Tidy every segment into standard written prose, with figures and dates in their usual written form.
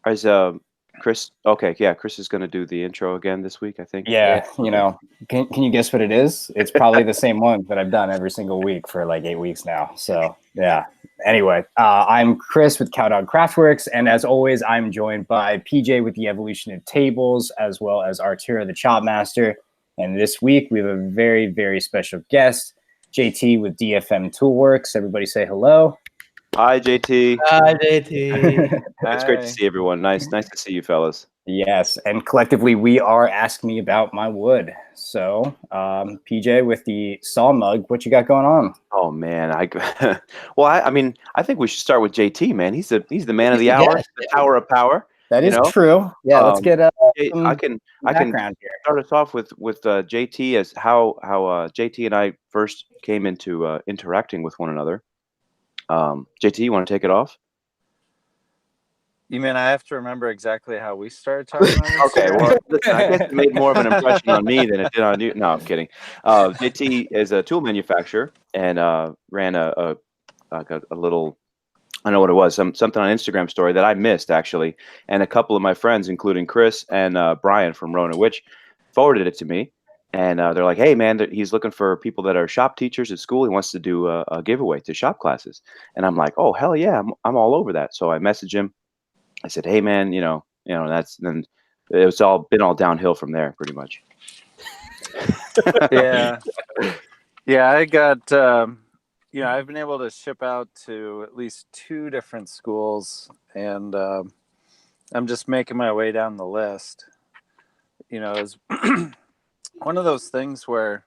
Is Chris? Okay, yeah, Chris is going to do the intro again this week, I think. Yeah, Okay. can you guess what it is? It's probably the same one that I've done every single week for like 8 weeks now. So yeah. Anyway, I'm Chris with Cowdog Craftworks, and as always, I'm joined by PJ with the Evolution of Tables, as well as Arturo the Chopmaster. And this week we have a very, very special guest, JT with DFM Toolworks. Everybody say hello. Hi, JT. Hi, JT. It's great to Hi. see everyone. Nice to see you, fellas. Yes, and collectively we are Ask Me About My Wood. So, PJ with the saw mug, what you got going on? Oh man, well, I mean, I think we should start with JT, man. He's the man of the hour, Yes, the tower of power. that You is know, true. Yeah, let's um, get I some can background here. start us off with JT as how JT and I first came into interacting with one another. JT, you want to take it off? You mean I have to remember exactly how we started talking on Instagram? Okay, well, listen, I guess it made more of an impression on me than it did on you. No, I'm kidding. JT is a tool manufacturer and ran like a little, I don't know what it was, something on Instagram story that I missed actually, and a couple of my friends, including Chris and Brian from Rona Witch, forwarded it to me, and they're like, "Hey, man, he's looking for people that are shop teachers at school. He wants to do a giveaway to shop classes." And I'm like, "Oh, hell yeah, I'm all over that." So I messaged him. I said, "Hey, man, that's then it's all been all downhill from there, pretty much." Yeah. Yeah, I got, I've been able to ship out to at least 2 different schools, and I'm just making my way down the list. It's one of those things where,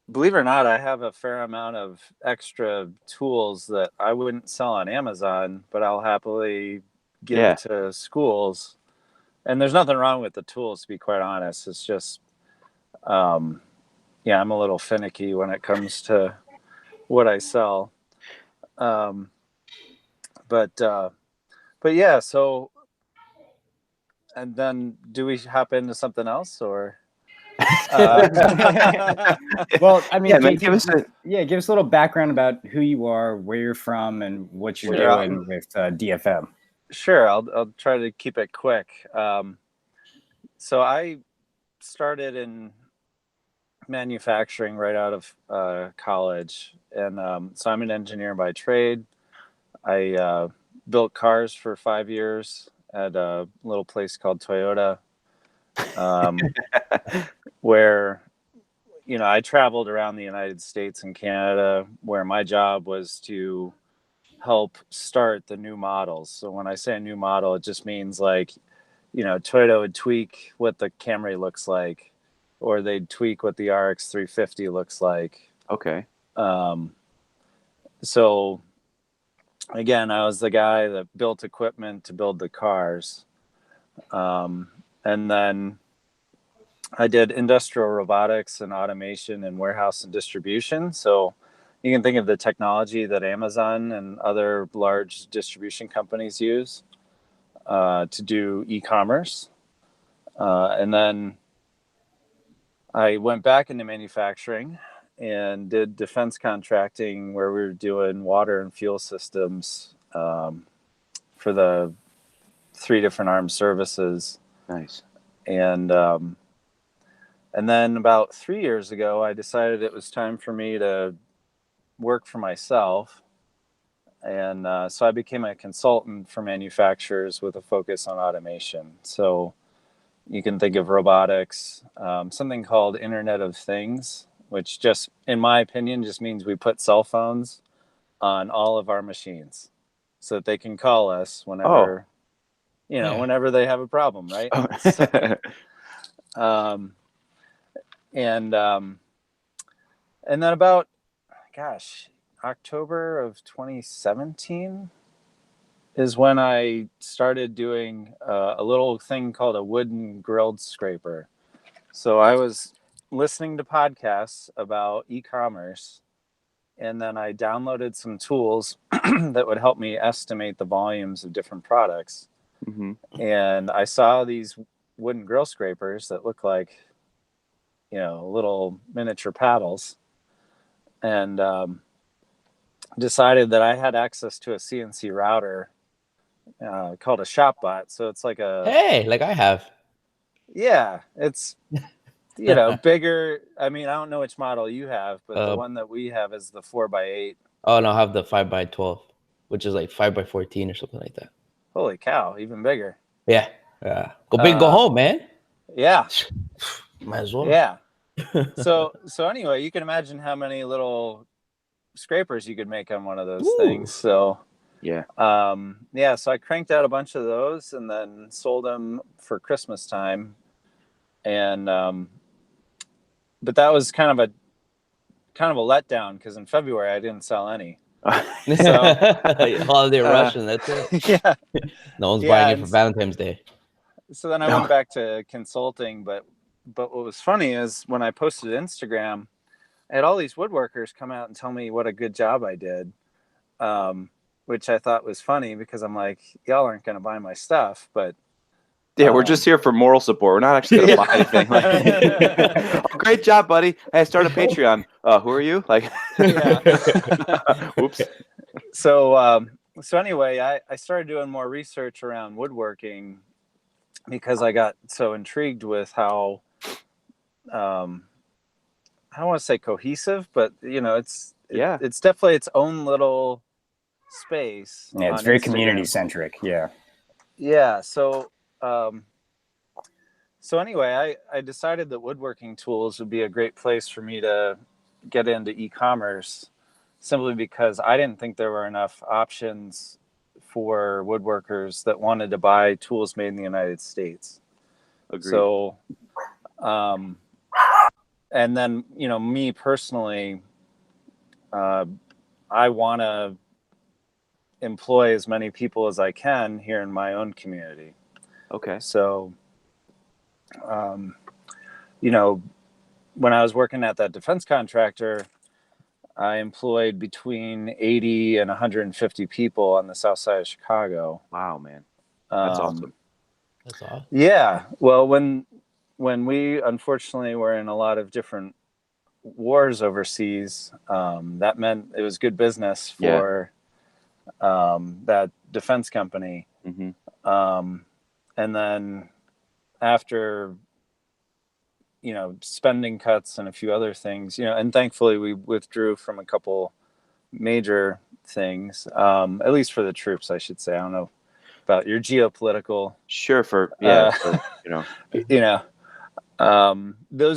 believe it or not, I have a fair amount of extra tools that I wouldn't sell on Amazon, but I'll happily give Yeah. to schools. And there's nothing wrong with the tools, to be quite honest. It's just, I'm a little finicky when it comes to what I sell. Um, but yeah, so, and then do we hop into something else or? Well, I mean, Yeah, man, JT, give us a little background about who you are, where you're from, and what you're Sure, doing with DFM. Sure, I'll try to keep it quick. So I started in manufacturing right out of college, and so I'm an engineer by trade. I built cars for 5 years at a little place called Toyota, where I traveled around the United States and Canada, where my job was to help start the new models. So when I say a new model, it just means like, Toyota would tweak what the Camry looks like, or they'd tweak what the RX 350 looks like. Okay. So again, I was the guy that built equipment to build the cars. And then I did industrial robotics and automation and warehouse and distribution. So you can think of the technology that Amazon and other large distribution companies use to do e-commerce. And then I went back into manufacturing and did defense contracting, where we were doing water and fuel systems for the 3 different armed services. Nice. And then about 3 years ago, I decided it was time for me to work for myself. And so I became a consultant for manufacturers with a focus on automation. So you can think of robotics, something called Internet of Things, which just, in my opinion, just means we put cell phones on all of our machines so that they can call us whenever, whenever they have a problem, right? So, and then about, October of 2017 is when I started doing a little thing called a wooden grilled scraper. So I was listening to podcasts about e-commerce, and then I downloaded some tools that would help me estimate the volumes of different products. Mm-hmm. And I saw these wooden grill scrapers that look like, little miniature paddles, and decided that I had access to a CNC router called a ShopBot. So it's like a Hey, like I have. yeah, it's bigger. I mean, I don't know which model you have, but the one that we have is the 4x8. Oh no, I have the 5x12, which is like 5x14 or something like that. Holy cow, even bigger. Yeah. Go big, go home, man. Yeah. Might as well. Yeah. So anyway, you can imagine how many little scrapers you could make on one of those things. So yeah. So I cranked out a bunch of those and then sold them for Christmas time. And but that was kind of a letdown because in February I didn't sell any. Holiday rush and that's it. Yeah. No one's buying it for Valentine's Day. So then I went back to consulting, but what was funny is when I posted Instagram, I had all these woodworkers come out and tell me what a good job I did, which I thought was funny because I'm like, y'all aren't going to buy my stuff, but yeah, we're just here for moral support. We're not actually going to buy anything. Like, oh, great job, buddy. Hey, I started a Patreon. Who are you? Like, oops. So anyway, I started doing more research around woodworking because I got so intrigued with how, I don't want to say cohesive, but it's definitely its own little space. Yeah, it's very community centric. Yeah. Yeah. So anyway, I decided that woodworking tools would be a great place for me to get into e-commerce, simply because I didn't think there were enough options for woodworkers that wanted to buy tools made in the United States. Agreed. So, and then, me personally, I want to employ as many people as I can here in my own community. Okay. So, when I was working at that defense contractor, I employed between 80 and 150 people on the south side of Chicago. Wow, man. That's awesome. That's awesome. Yeah. Well, when we unfortunately were in a lot of different wars overseas, that meant it was good business for that defense company. Mm-hmm. And then after spending cuts and a few other things, and thankfully we withdrew from a couple major things, at least for the troops, I should say. I don't know about your geopolitical. Sure. Those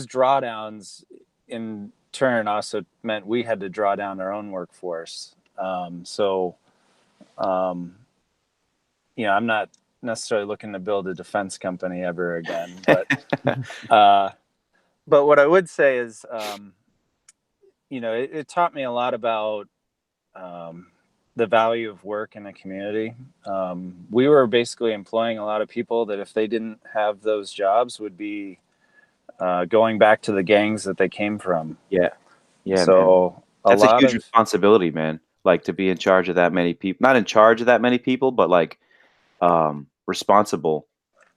drawdowns in turn also meant we had to draw down our own workforce. I'm not necessarily looking to build a defense company ever again, but what I would say is, it taught me a lot about the value of work in a community. We were basically employing a lot of people that if they didn't have those jobs would be going back to the gangs that they came from. Yeah. So that's a huge responsibility, man. Like to be in charge of that many people, not in charge of that many people, but like responsible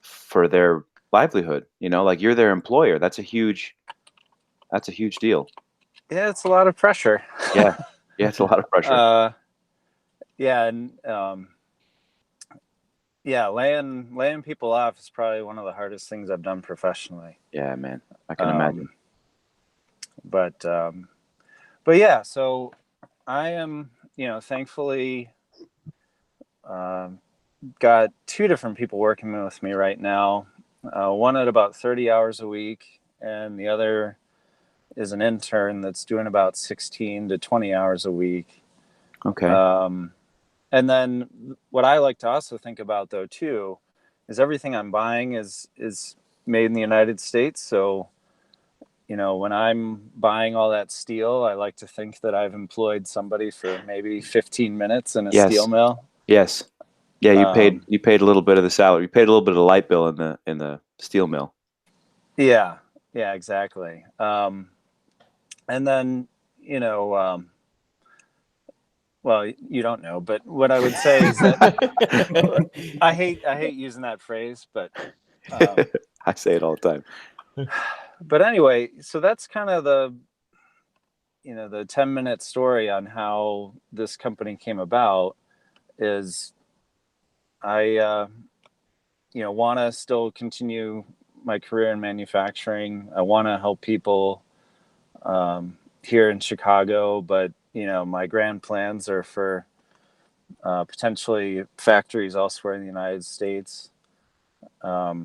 for their livelihood. Like you're their employer. That's a huge deal. Yeah, it's a lot of pressure. Yeah, it's a lot of pressure. Laying people off is probably one of the hardest things I've done professionally. Yeah, man, I can imagine. But yeah, so I am, thankfully got two different people working with me right now. One at about 30 hours a week, and the other is an intern that's doing about 16 to 20 hours a week. Okay. And then what I like to also think about, though, too, is everything I'm buying is made in the United States. So, when I'm buying all that steel, I like to think that I've employed somebody for maybe 15 minutes in a steel mill. Yes. Yeah, you paid a little bit of the salary. You paid a little bit of the light bill in the steel mill. Yeah, exactly. And then, well, you don't know, but what I would say is that I hate using that phrase, but I say it all the time. But anyway, so that's kind of the 10-minute story on how this company came about. Is I want to still continue my career in manufacturing. I want to help people here in Chicago, but my grand plans are for potentially factories elsewhere in the United States. I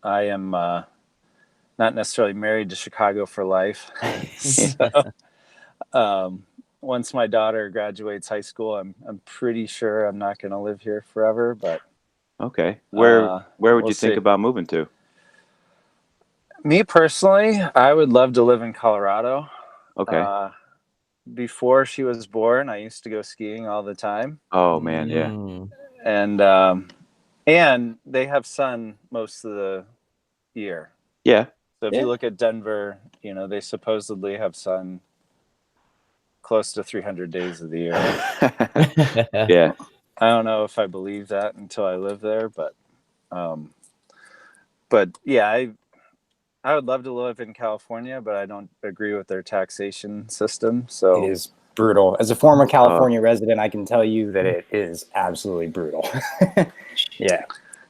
am not necessarily married to Chicago for life. So, once my daughter graduates high school, I'm pretty sure I'm not going to live here forever. But Okay. Where would we'll you think see. about moving to? Me personally, I would love to live in Colorado. Okay. Before she was born, I used to go skiing all the time, Oh man, yeah. and they have sun most of the year. Yeah. So if you look at Denver, they supposedly have sun close to 300 days of the year. Yeah. I don't know if I believe that until I live there, but yeah, I would love to live in California, but I don't agree with their taxation system. So It is brutal. As a former California resident, I can tell you that it is absolutely brutal. Yeah.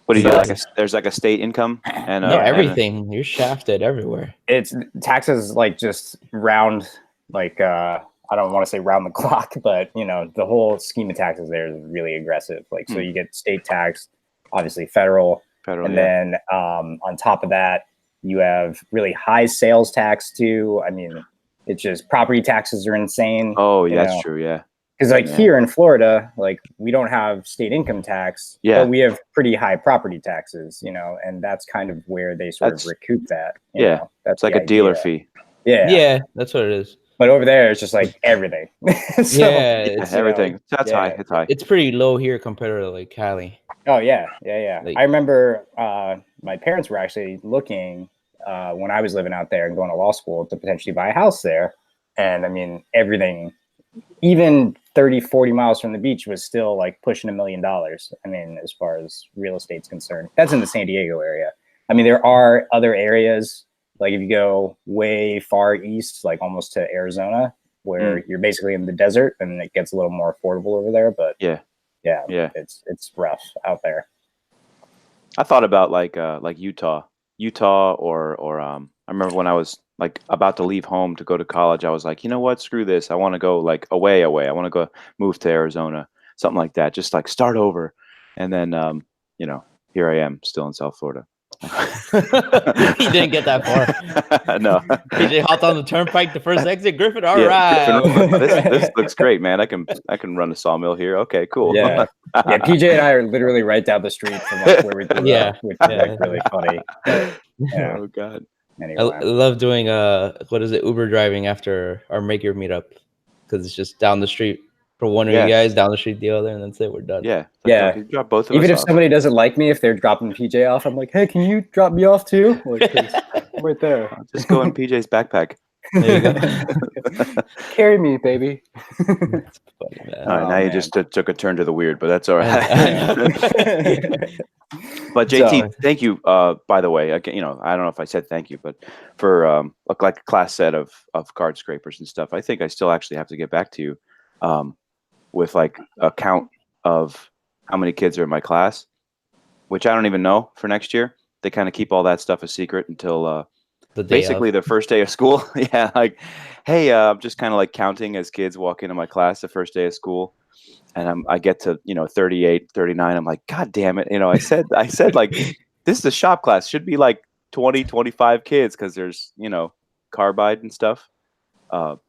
What do you So- get? There's like a state income and No, and everything. You're shafted everywhere. It's taxes like just round, like I don't want to say round the clock, but the whole scheme of taxes there is really aggressive. Like, so you get state tax, obviously federal, and then on top of that, you have really high sales tax too. I mean, it's just property taxes are insane. Oh, yeah, that's true. Yeah. Because like here in Florida, like we don't have state income tax, but we have pretty high property taxes, and that's kind of where they sort of recoup that. You know? That's it's like the a dealer idea. fee. Yeah, that's what it is. But over there, it's just like everything. So, it's, everything. That's high. It's high. It's pretty low here compared to like Cali. Oh yeah. Like- I remember my parents were actually looking when I was living out there and going to law school to potentially buy a house there. And I mean, everything, even 30, 40 miles from the beach was still like pushing $1 million. I mean, as far as real estate's concerned, that's in the San Diego area. I mean, there are other areas, like if you go way far east, like almost to Arizona, where you're basically in the desert, and it gets a little more affordable over there. But yeah, it's rough out there. I thought about like Utah, or I remember when I was like about to leave home to go to college, I was like, you know what, screw this. I want to go like away. I want to go move to Arizona, something like that. Just like start over, and then here I am still in South Florida. He didn't get that far. No. PJ hopped on the turnpike, the first exit. Griffin, all Yeah, right. Griffin, this looks great, man. I can run a sawmill here. Okay, cool. Yeah, PJ and I are literally right down the street from like where we grew up, which is like really funny. Yeah. Oh God. Anyway. I love doing Uber driving after our maker meetup, because it's just down the street for one of you guys, down the street the other, and that's it. We're done. Yeah. Yeah. You drop both of Even us if off. somebody doesn't like me, if they're dropping PJ off, I'm like, hey, can you drop me off too? Like, 'cause I'm right there. Just go in PJ's backpack. There you go. Carry me, baby. All right, now you just took a turn to the weird, but that's all right. But JT, thank you. By the way, I don't know if I said thank you, but for like a class set of card scrapers and stuff. I think I still actually have to get back to you with like a count of how many kids are in my class, which I don't even know for next year. They kind of keep all that stuff a secret until basically the first day of school. Yeah, like, hey, I'm just kind of like counting as kids walk into my class the first day of school. And I get to 38, 39. I'm like, God damn it! I said like this is a shop class. Should be like 20, 25 kids because there's carbide and stuff. But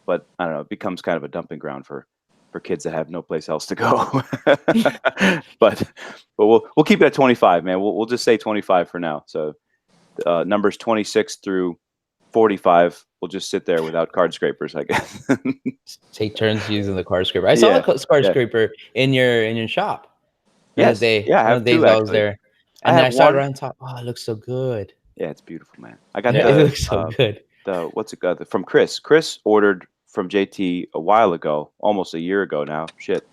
I don't know. It becomes kind of a dumping ground for kids that have no place else to go. but we'll keep it at 25, man. We'll just say 25 for now. So numbers 26 through 45. We'll just sit there without card scrapers, I guess. Take turns using the card scraper. I saw the card scraper in your shop. Yes. Yeah, I have days two, I was there. And then I saw it around top. Oh, it looks so good. Yeah, it's beautiful, man. I got it looks so good. What's it called? From Chris. Chris ordered from JT a while ago, almost a year ago now. Shit.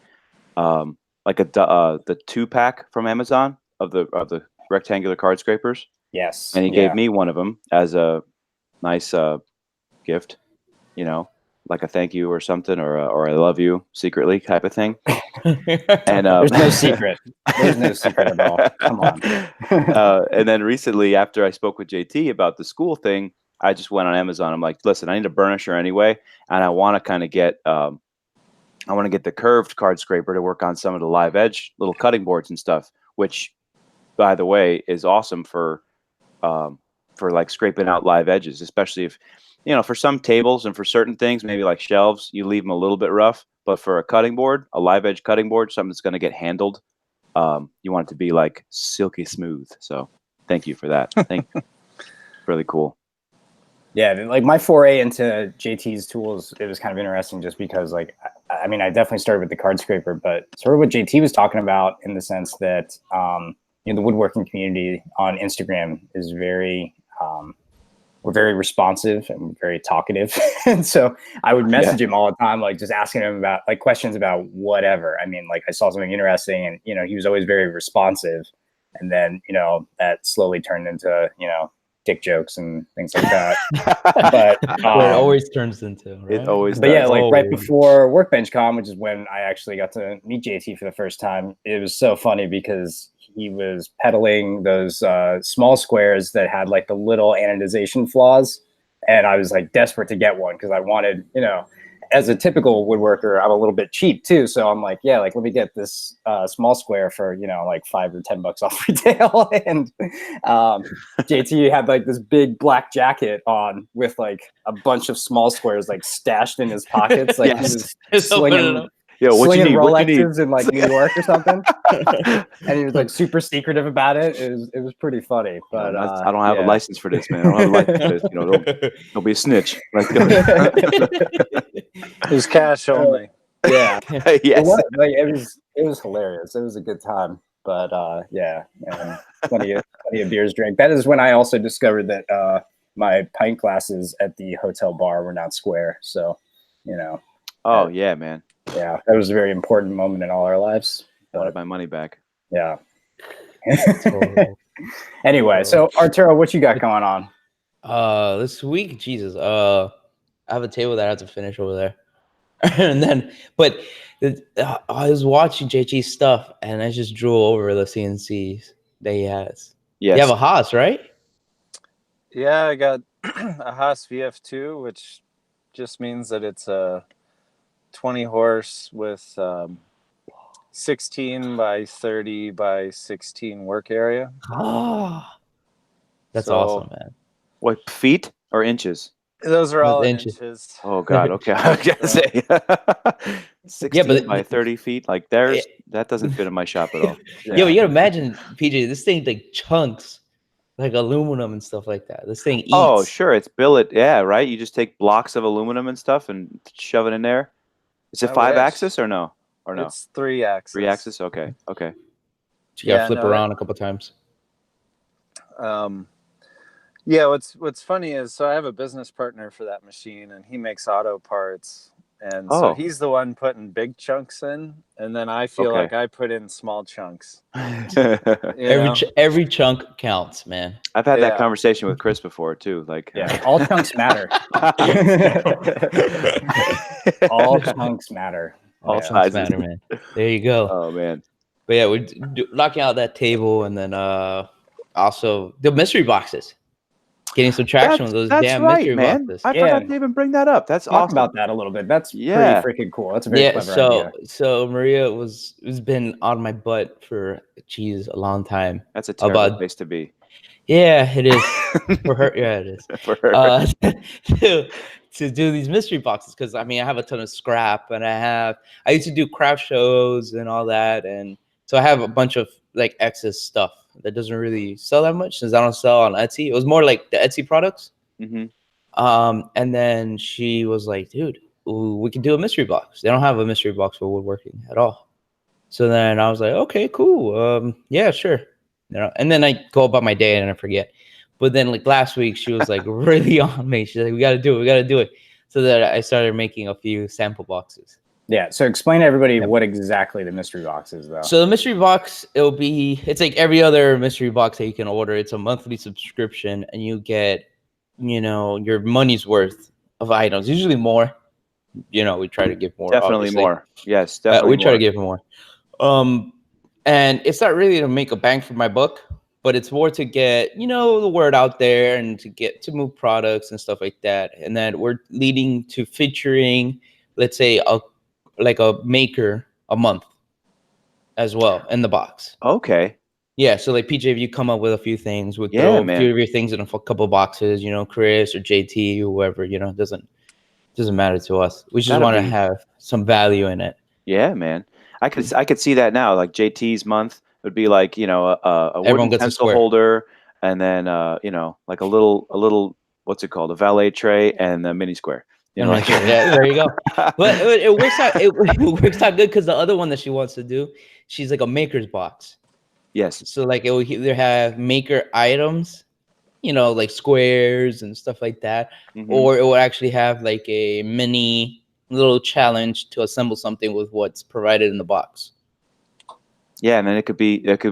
Like the 2-pack from Amazon of the rectangular card scrapers. Yes. And he gave me one of them as a nice gift, like a thank you or something, or I love you secretly type of thing. And There's no secret. There's no secret at all. Come on. And then recently, after I spoke with JT about the school thing, I just went on Amazon. I'm like, listen, I need a burnisher anyway, and I want to kind of get I want to get the curved card scraper to work on some of the live edge little cutting boards and stuff, which, by the way, is awesome for like scraping out live edges, especially if, for some tables and for certain things, maybe like shelves, you leave them a little bit rough. But for a cutting board, a live edge cutting board, something that's going to get handled, you want it to be like silky smooth. So thank you for that. Thank you. Really cool. Yeah, like my foray into JT's tools, it was kind of interesting just because, like, I mean, I definitely started with the card scraper, but sort of what JT was talking about in the sense that, the woodworking community on Instagram is very, we're very responsive and very talkative. And so I would message him all the time, like just asking him about like questions about whatever. I mean, like I saw something interesting and, he was always very responsive. And then, that slowly turned into, dick jokes and things like that. But What it always turns into, right? It always But does. yeah, like right before Workbench Con, which is when I actually got to meet JT for the first time, it was so funny because he was peddling those small squares that had like the little anodization flaws. And I was like desperate to get one because I wanted, as a typical woodworker, I'm a little bit cheap too. So I'm like, yeah, like let me get this small square for, like $5 or $10 off retail. And JT had like this big black jacket on with like a bunch of small squares like stashed in his pockets. Like he was slinging slinging Rolexes in like New York or something. And he was like super secretive about it. It was pretty funny. But I don't have a license for this, man. I don't have a license for this. Don't be a snitch. There's cash only. Yeah. Yes. It was hilarious. It was a good time. But yeah, and plenty of beers drank. That is when I also discovered that my pint glasses at the hotel bar were not square. So, Oh yeah, man. Yeah, that was a very important moment in all our lives. I wanted my money back. Yeah. Anyway, so Arturo, what you got going on? This week, Jesus, I have a table that I have to finish over there. And then, but I was watching JG's stuff and I just drew over the CNCs that he has. Yes. You have a Haas, right? Yeah, I got a Haas VF2, which just means that it's a 20 horse with 16 by 30 by 16 work area. Oh, that's awesome, man. What, feet or inches? Those are all inches. Oh God. Okay. I was gonna say 16 by 30 feet. Like that doesn't fit in my shop at all. Yeah. Yo, you gotta imagine, PJ, this thing like chunks, like aluminum and stuff like that. This thing eats. Oh, sure. It's billet. Yeah, right. You just take blocks of aluminum and stuff and shove it in there. Is it 5-axis or no? Or no? It's 3-axis. 3-axis. Okay. Okay. You gotta flip around a couple times. Yeah, what's funny is, so I have a business partner for that machine, and he makes auto parts, and so he's the one putting big chunks in, and then I feel like I put in small chunks. Every chunk counts, man. I've had that conversation with Chris before too. Like, all chunks matter. All chunks matter. All sizes matter, man. There you go. Oh man. But yeah, we're knocking out that table, and then also the mystery boxes. Getting some traction with those damn mystery boxes. I forgot to even bring that up. That's Talk awesome. about that a little bit. That's pretty freaking cool. That's a very clever idea. So Maria has been on my butt for a long time. That's a terrible place to be. Yeah, it is for her. Yeah, it is for her. To do these mystery boxes, because I mean I have a ton of scrap, and I used to do craft shows and all that, and so I have a bunch of like excess stuff that doesn't really sell that much since I don't sell on Etsy. It was more like the Etsy products. Mm-hmm. And then she was like, dude, we can do a mystery box. They don't have a mystery box for woodworking at all. So then I was like, okay, cool. Yeah, sure. And then I go about my day and I forget. But then like last week, she was like really on me. She's like, we got to do it. So that I started making a few sample boxes. Yeah. So explain to everybody what exactly the mystery box is, though. So the mystery box, it's like every other mystery box that you can order. It's a monthly subscription, and you get, your money's worth of items, usually more. we try to give more. Definitely obviously. more. Yes, definitely. We try more. to give more. And it's not really to make a bang for my buck, but it's more to get the word out there and to move products and stuff like that. And then we're leading to featuring, let's say, a maker a month as well in the box. Okay. Yeah, so like PJ, if you come up with a few things, we'll Yeah, throw a man. few of your things in a couple boxes. Chris or JT, whoever. It doesn't matter to us. We just That'll want to be- have some value in it. Yeah, man. I could see that now. Like JT's month would be like a Everyone wooden gets a pencil square. holder, and then like a little what's it called, a valet tray and a mini square. Yeah, there you go. But it works out. It works out good because the other one that she wants to do, she's like a maker's box. Yes. So like it will either have maker items, like squares and stuff like that, Mhm. or it will actually have like a mini little challenge to assemble something with what's provided in the box. Yeah, and then it could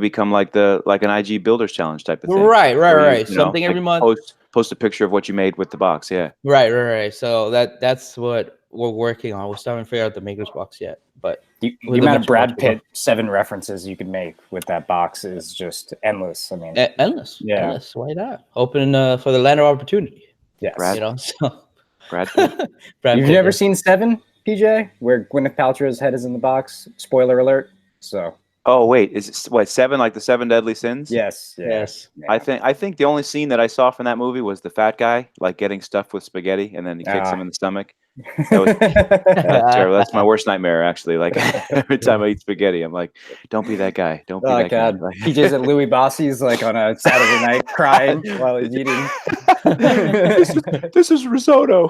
become like an IG Builders Challenge type of thing. Right. where you Something every month. Post a picture of what you made with the box. Yeah. Right. So that's what we're working on. We still haven't figured out the maker's box yet, but The with amount of eventual Brad box, we'll go. Pitt 7 references you can make with that box is just endless. I mean, Endless. Yeah. Endless. Why not? Open for the land of opportunity. yes. Brad- So Brad Pitt. Brad You've Pitt, never yeah. seen 7, PJ, where Gwyneth Paltrow's head is in the box? Spoiler alert. So Oh wait, is it what 7 like the 7 deadly sins? yes, yeah. Yes. Yeah. I think the only scene that I saw from that movie was the fat guy like getting stuffed with spaghetti and then he kicks Ah. him in the stomach. That's terrible. That's my worst nightmare actually. Like every time I eat spaghetti, I'm like, don't be that guy. Don't be Oh that God! guy. Like, PJ's at Louis Bossi's like on a Saturday night crying while he's eating. this is risotto.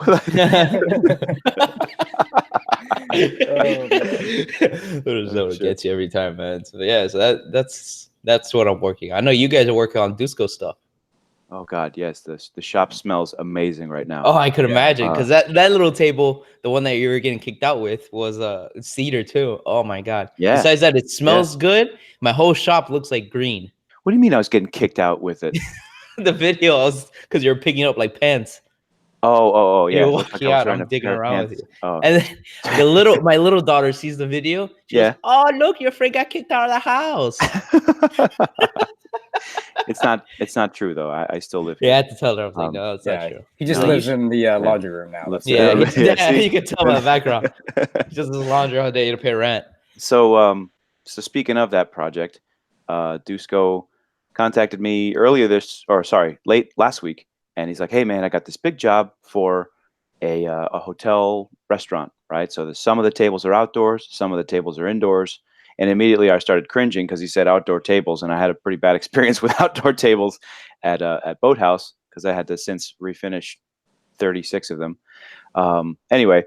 That shit. gets you every time, man. So yeah, so that's what I'm working on. I know you guys are working on Dusko stuff. Oh God, yes. The shop smells amazing right now. Oh, I could imagine because that little table, the one that you were getting kicked out with, was cedar too. Oh my God. Yeah. Besides that, it smells good. My whole shop looks like green. What do you mean I was getting kicked out with it? The video was because you're picking up like pants. Oh, yeah. You're It looked walking I was out, wearing I'm a digging pair of around with pants. you. Oh. And then my little daughter sees the video. She Yeah. goes, "Oh, look, your friend got kicked out of the house." It's not true though. I still live Yeah, I here. had to tell her. I was like, "No, it's Yeah, not true." he just No, lives in the laundry room now. Let's- That's Yeah, it. Yeah, see? you can tell by the background. He just does laundry all day to pay rent. So speaking of that project, Dusko contacted me late last week, and he's like, "Hey man, I got this big job for a hotel restaurant, right? So some of the tables are outdoors, some of the tables are indoors." And immediately I started cringing because he said outdoor tables, and I had a pretty bad experience with outdoor tables at Boathouse because I had to since refinish 36 of them. Anyway,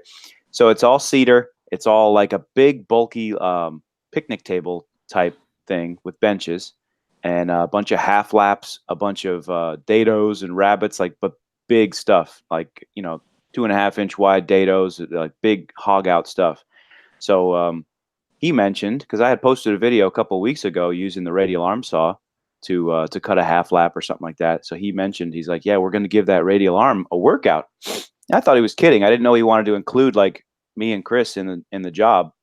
so it's all cedar. It's all like a big, bulky picnic table type thing with benches and a bunch of half laps, a bunch of dados and rabbits, but big stuff, 2.5 inch wide dados, like big hog out stuff. So he mentioned, because I had posted a video a couple of weeks ago using the radial arm saw to cut a half lap or something like that. So he mentioned, he's like, "Yeah, we're going to give that radial arm a workout." I thought he was kidding. I didn't know he wanted to include like me and Chris in the job.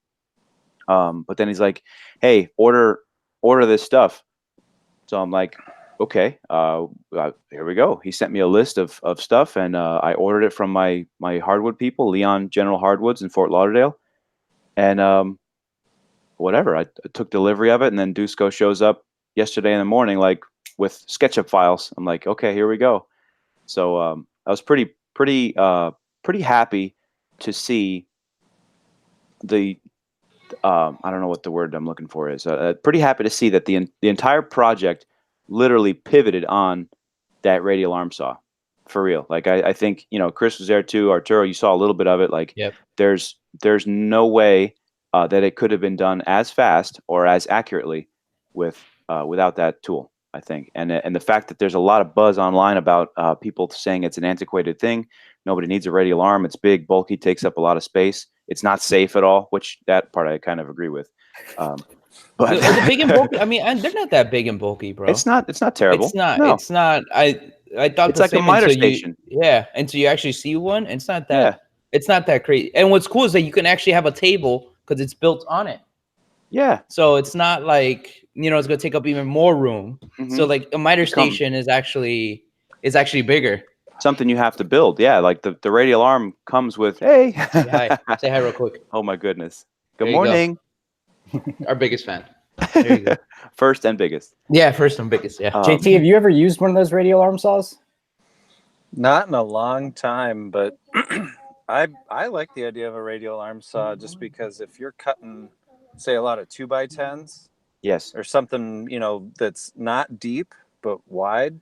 But then he's like, "Hey, order this stuff." So I'm like, "Okay, here we go." He sent me a list of stuff, and I ordered it from my hardwood people, Leon General Hardwoods in Fort Lauderdale, and whatever. I took delivery of it, and then Dusko shows up yesterday in the morning, like with SketchUp files. I'm like, "Okay, here we go." So I was pretty happy to see the I don't know what the word I'm looking for is. Pretty happy to see that the entire project literally pivoted on that radial arm saw, for real. Like I think Chris was there too. Arturo, you saw a little bit of it. Like, Yep. There's no way that it could have been done as fast or as accurately without that tool, I think. And the fact that there's a lot of buzz online about people saying it's an antiquated thing. Nobody needs a radial arm. It's big, bulky, takes up a lot of space. It's not safe at all, which that part I kind of agree with. But The big and bulky. I mean, they're not that big and bulky, bro. it's not terrible. It's not. No. It's not. I thought It's the like a same miter until station. until you actually see one. It's not that. It's not that crazy. And what's cool is that you can actually have a table because it's built on it. Yeah. So it's not like, you know, it's going to take up even more room. Mhm. So like a miter station is actually bigger. Something you have to build. Yeah, like the radial arm comes with, hey. Hi. Say hi real quick. Oh my goodness. Good There you go. morning. Our biggest fan. There you go. First and biggest. Yeah, first and biggest. Yeah. JT, have you ever used one of those radial arm saws? Not in a long time, but I like the idea of a radial arm saw just because if you're cutting, say, a lot of 2x10s Yes. or something, you know, that's not deep but wide,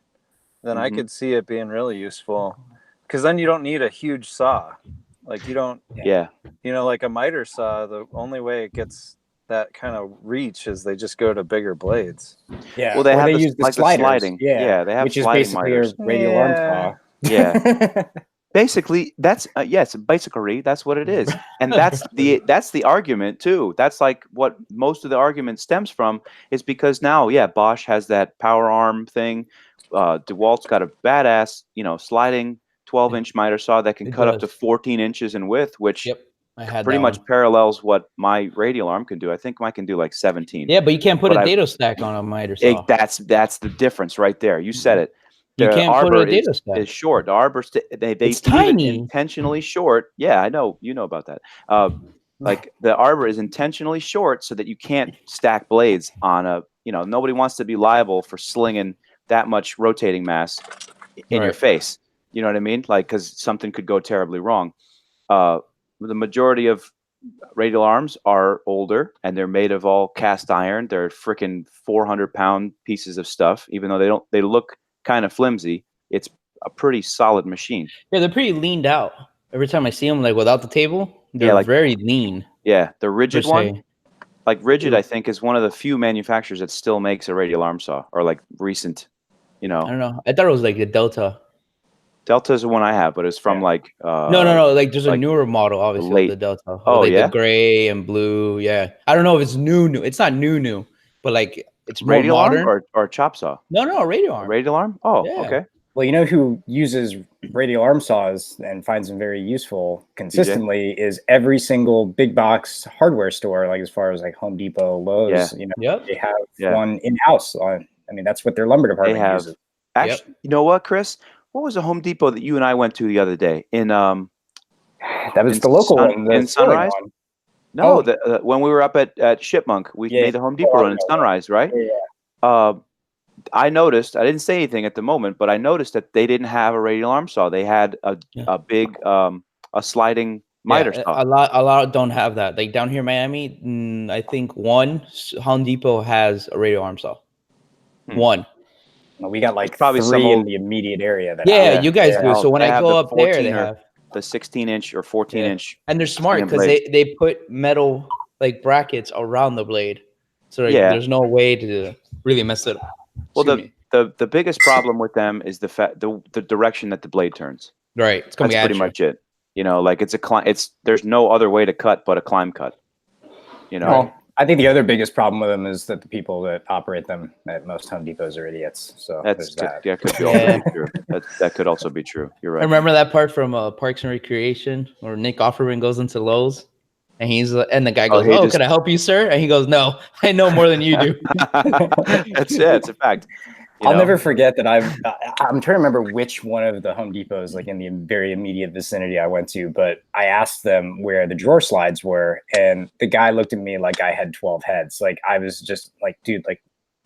then I Mhm. could see it being really useful. Because then you don't need a huge saw. Like you don't, Yeah. you know, like a miter saw, the only way it gets that kind of reach is they just go to bigger blades. Yeah. Well, they or have they the, use the like the sliders. sliding. Yeah, they have which is sliding basically miters. a radial arm Yeah. saw. Yeah. Basically, that's yes, basically that's what it is, and that's the argument too. That's like what most of the argument stems from is because now, yeah, Bosch has that power arm thing. DeWalt's got a badass, you know, sliding 12-inch miter saw that can It cut up to does. 14 inches in width, which Yep. I had pretty that much one. parallels what my radial arm can do. I think mine can do like 17. Yeah, but you can't put But a I- dado stack on a miter saw. That's the difference right there. You said it. You The can't put arbor a dado stack. is short. The arbor they It's leave it tiny. intentionally short. Yeah, I know. You know about that. Like the arbor is intentionally short so that you can't stack blades on a. You know, nobody wants to be liable for slinging that much rotating mass in your Right. face. You know what I mean? Like because something could go terribly wrong. The majority of radial arms are older and they're made of all cast iron. They're freaking 400-pound pieces of stuff, even though they look kind of flimsy. It's a pretty solid machine. Yeah, they're pretty leaned out. Every time I see them, like without the table, they're Yeah, like- very lean. Yeah, the Per rigid one, se. like Rigid, I think is one of the few manufacturers that still makes a radial arm saw, or like recent, you I know. don't know. I thought it was like the Delta. Delta is the one I have, but it's from Yeah. like No. Like there's a like newer model, obviously, late- of the Delta. With, Oh, like, yeah? the gray and blue. Yeah. I don't know if it's new. It's not new, but like it's more radial modern. arm or chop saw. No, radio A arm. radial arm? Oh, Yeah. okay. Well, you know who uses radial arm saws and finds them very useful consistently is every single big box hardware store, like as far as like Home Depot, Lowe's, Yeah. you know, Yep. they have Yeah. one in-house on. I mean, that's what their lumber department have- uses. Actually, you know what, Chris? What was the Home Depot that you and I went to the other day in That was in the local Sun- one, the in Sterling Sunrise? one. No, Oh. when we were up at Chipmunk, we Yeah, made the Home yeah, Depot I run in know, Sunrise, right? Yeah. I noticed. I didn't say anything at the moment, but I noticed that they didn't have a radial arm saw. They had a big a sliding miter Yeah, saw. a lot don't have that. Like down here in Miami, I think one Home Depot has a radio arm saw. Hmm. One. We got like Probably some three in old- the immediate area. That Yeah, have- you guys yeah. do. So when They I have go the up there, 14 they or- have, The 16-inch or 14-inch. and they're smart Swinging because blade. they put metal like brackets around the blade, so like, Yeah. there's no way to really mess it up. Well, Excuse me. the biggest problem with them is the direction that the blade turns. Right, it's coming That's at pretty you. much it. You know, like there's no other way to cut but a climb cut. You know. Well, I think the other biggest problem with them is that the people that operate them at most Home Depots are idiots. So That's there's that. that could be also be true. That could also be true. You're I right. remember that part from Parks and Recreation where Nick Offerman goes into Lowe's. And and the guy Oh, goes, he "Oh, just- can I help you, sir?" And he goes, "No, I know more than you do." That's it. It's a fact. You I'll know? never forget that I'm trying to remember which one of the Home Depots, like in the very immediate vicinity I went to, but I asked them where the drawer slides were, and the guy looked at me like I had 12 heads. Like I was just like, dude, like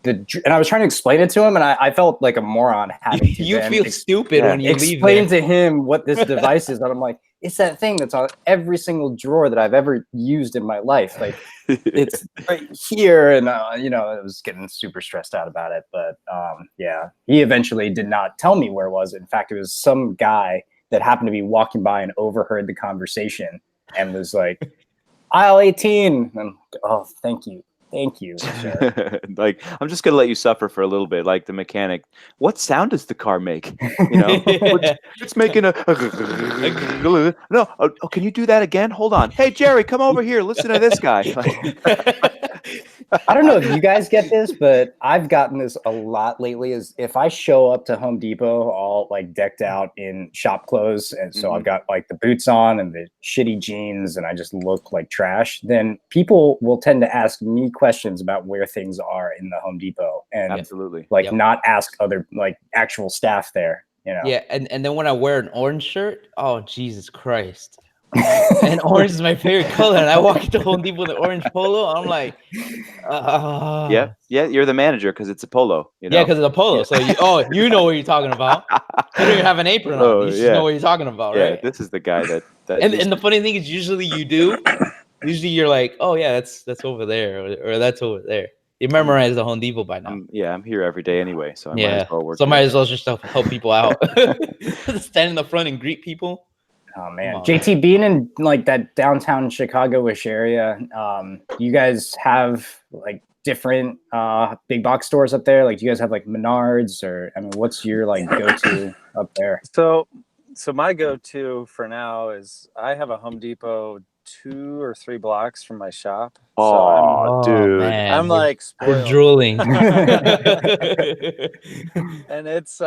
and I was trying to explain it to him, and I felt like a moron having to You then feel stupid yeah. when you leave explain there. to him what this device is, and I'm like, it's that thing that's on every single drawer that I've ever used in my life. Like it's right here, and you know, I was getting super stressed out about it. But yeah, he eventually did not tell me where it was. In fact, it was some guy that happened to be walking by and overheard the conversation and was like, "Aisle 18." And I'm like, oh, thank you, sir. Like I'm just gonna let you suffer for a little bit, like the mechanic. What sound does the car make? You know, it's making a no. Oh, can you do that again? Hold on. Hey Jerry, come over here. Listen to this guy. I don't know if you guys get this, but I've gotten this a lot lately. Is if I show up to Home Depot all like decked out in shop clothes, and so I've got like the boots on and the shitty jeans, and I just look like trash, then people will tend to ask me questions about where things are in the Home Depot, and Absolutely. like Yep. not ask other like actual staff there. Yeah, and then when I wear an orange shirt, oh Jesus Christ. And orange is my favorite color. And I walk into Home Depot with an orange polo. I'm like, Yeah, you're the manager because it's a polo. You know? yeah, because it's a polo. So you know what you're talking about. You don't even have an apron on. You just know what you're talking about, Yeah, right? this is the guy that. And the funny thing is, usually you do. Usually you're like, oh yeah, that's over there, or that's over there. You memorize the Home Depot by now. I'm here every day anyway, so I might Yeah, as well work. so might as well just help people out. Stand in the front and greet people. Oh man, Come on, JT, being in like that downtown Chicago-ish area, you guys have like different big box stores up there? Like, do you guys have like Menards, or I mean, what's your like go-to up there? So my go-to for now is I have a Home Depot 2 or 3 blocks from my shop. Oh, dude. man, I'm like we're spoiled. drooling. And it's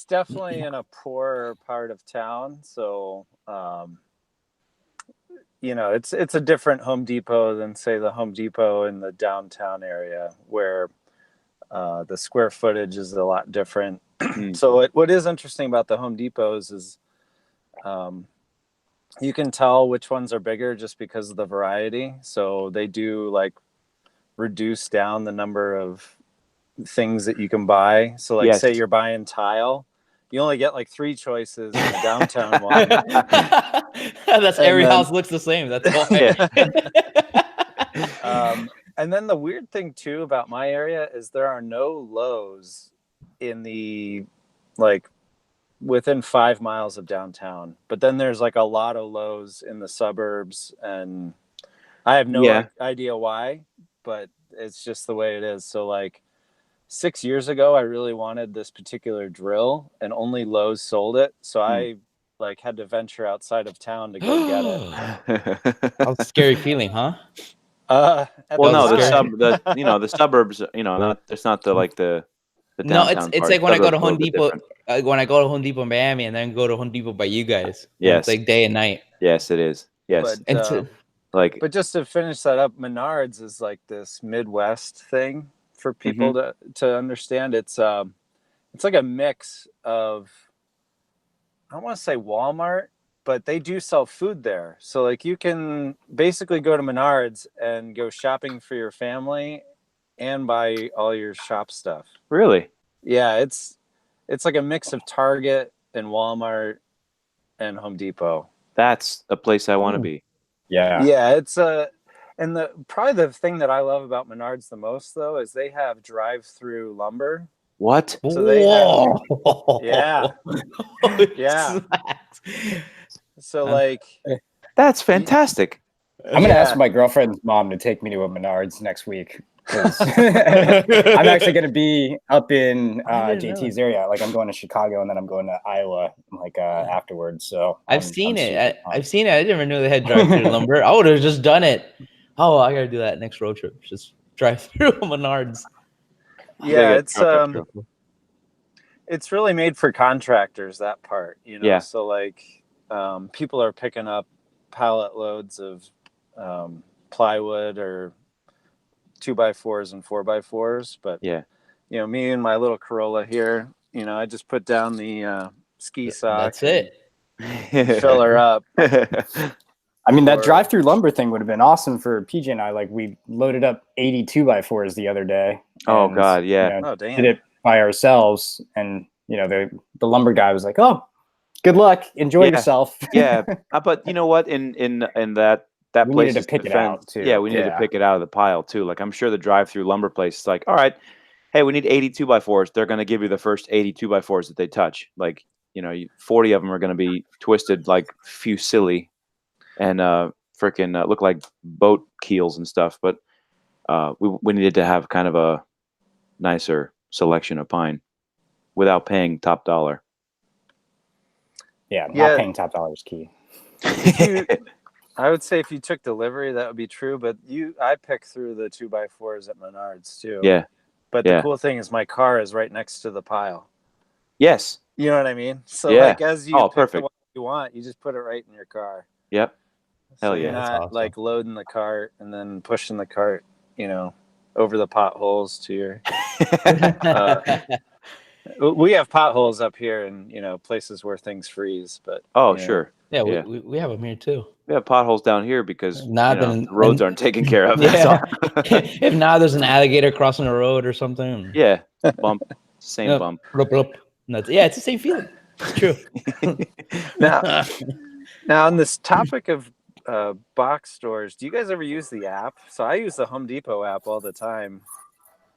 definitely in a poorer part of town, so it's a different Home Depot than say the Home Depot in the downtown area where the square footage is a lot different. So what is interesting about the Home Depots is you can tell which ones are bigger just because of the variety. So they do like reduce down the number of things that you can buy. So like say you're buying tile, you only get like 3 choices in the downtown one. That's every house looks the same. That's why. And then the weird thing too about my area is there are no Lowe's in the like within 5 miles of downtown, but then there's like a lot of Lowe's in the suburbs, and I have no idea why, but it's just the way it is. So like 6 years ago, I really wanted this particular drill, and only Lowe's sold it. So I like had to venture outside of town to go get it. That's a scary feeling, huh? Well, no, the suburbs, it's not the like the no, it's part. like when I go to Suburbs Home a little bit Depot, different. when I go to Home Depot in Miami, and then go to Home Depot by you guys. Yes, it's like day and night. Yes, it is. Yes, but just to finish that up, Menards is like this Midwest thing for people to understand. It's like a mix of, I don't want to say Walmart, but they do sell food there. So like you can basically go to Menards and go shopping for your family and buy all your shop stuff. Really? Yeah, it's like a mix of Target and Walmart and Home Depot. That's a place I want to be. Yeah, it's and probably the thing that I love about Menards the most though is they have drive-through lumber. What? So they have, yeah. So like that's fantastic. I'm gonna ask my girlfriend's mom to take me to a Menards next week. I'm actually gonna be up in JT's area. Like I'm going to Chicago and then I'm going to Iowa like afterwards. So I've seen it. I didn't even know they had drive-through lumber. I would have just done it. Oh, I gotta do that next road trip. Just drive through Menards. Yeah, it's really made for contractors, that part, Yeah. So like people are picking up pallet loads of plywood or 2x4s and 4x4s, but me and my little Corolla here, I just put down the ski sock. That's it. Fill her up. I mean, that drive-through lumber thing would have been awesome for PJ and I. Like we loaded up 80 2x4s the other day. Oh God, yeah. Oh damn. Did it by ourselves, and the lumber guy was like, "Oh, good luck, enjoy yourself." Yeah, but you know what? In that we place needed to pick it out too. Yeah, we needed to pick it out of the pile too. Like I'm sure the drive-through lumber place is like, all right, hey, we need 80 2x4s. They're going to give you the first 80 2x4s that they touch. Like 40 of them are going to be twisted like fusilli and freaking look like boat keels and stuff. But we needed to have kind of a nicer selection of pine without paying top dollar. Yeah, not paying top dollar is key. I would say if you took delivery, that would be true. But I pick through the 2x4s at Menards too. Yeah. But Yeah. the cool thing is my car is right next to the pile. Yes. You know what I mean? So Yeah. like as you pick the Perfect. one you want, you just put it right in your car. Yep. So Hell you're yeah. That's not awesome. like loading the cart and then pushing the cart, over the potholes to your. We have potholes up here and places where things freeze, but Oh, sure. yeah, Yeah. we have them here too. We have potholes down here because Not the roads aren't taken care of. That's Yeah. all. If not, there's an alligator crossing the road or something. Yeah. Bump. Same Yep. bump. Blup, blup. Yeah, it's the same feeling. It's true. Now on this topic of box stores, do you guys ever use the app? So I use the Home Depot app all the time.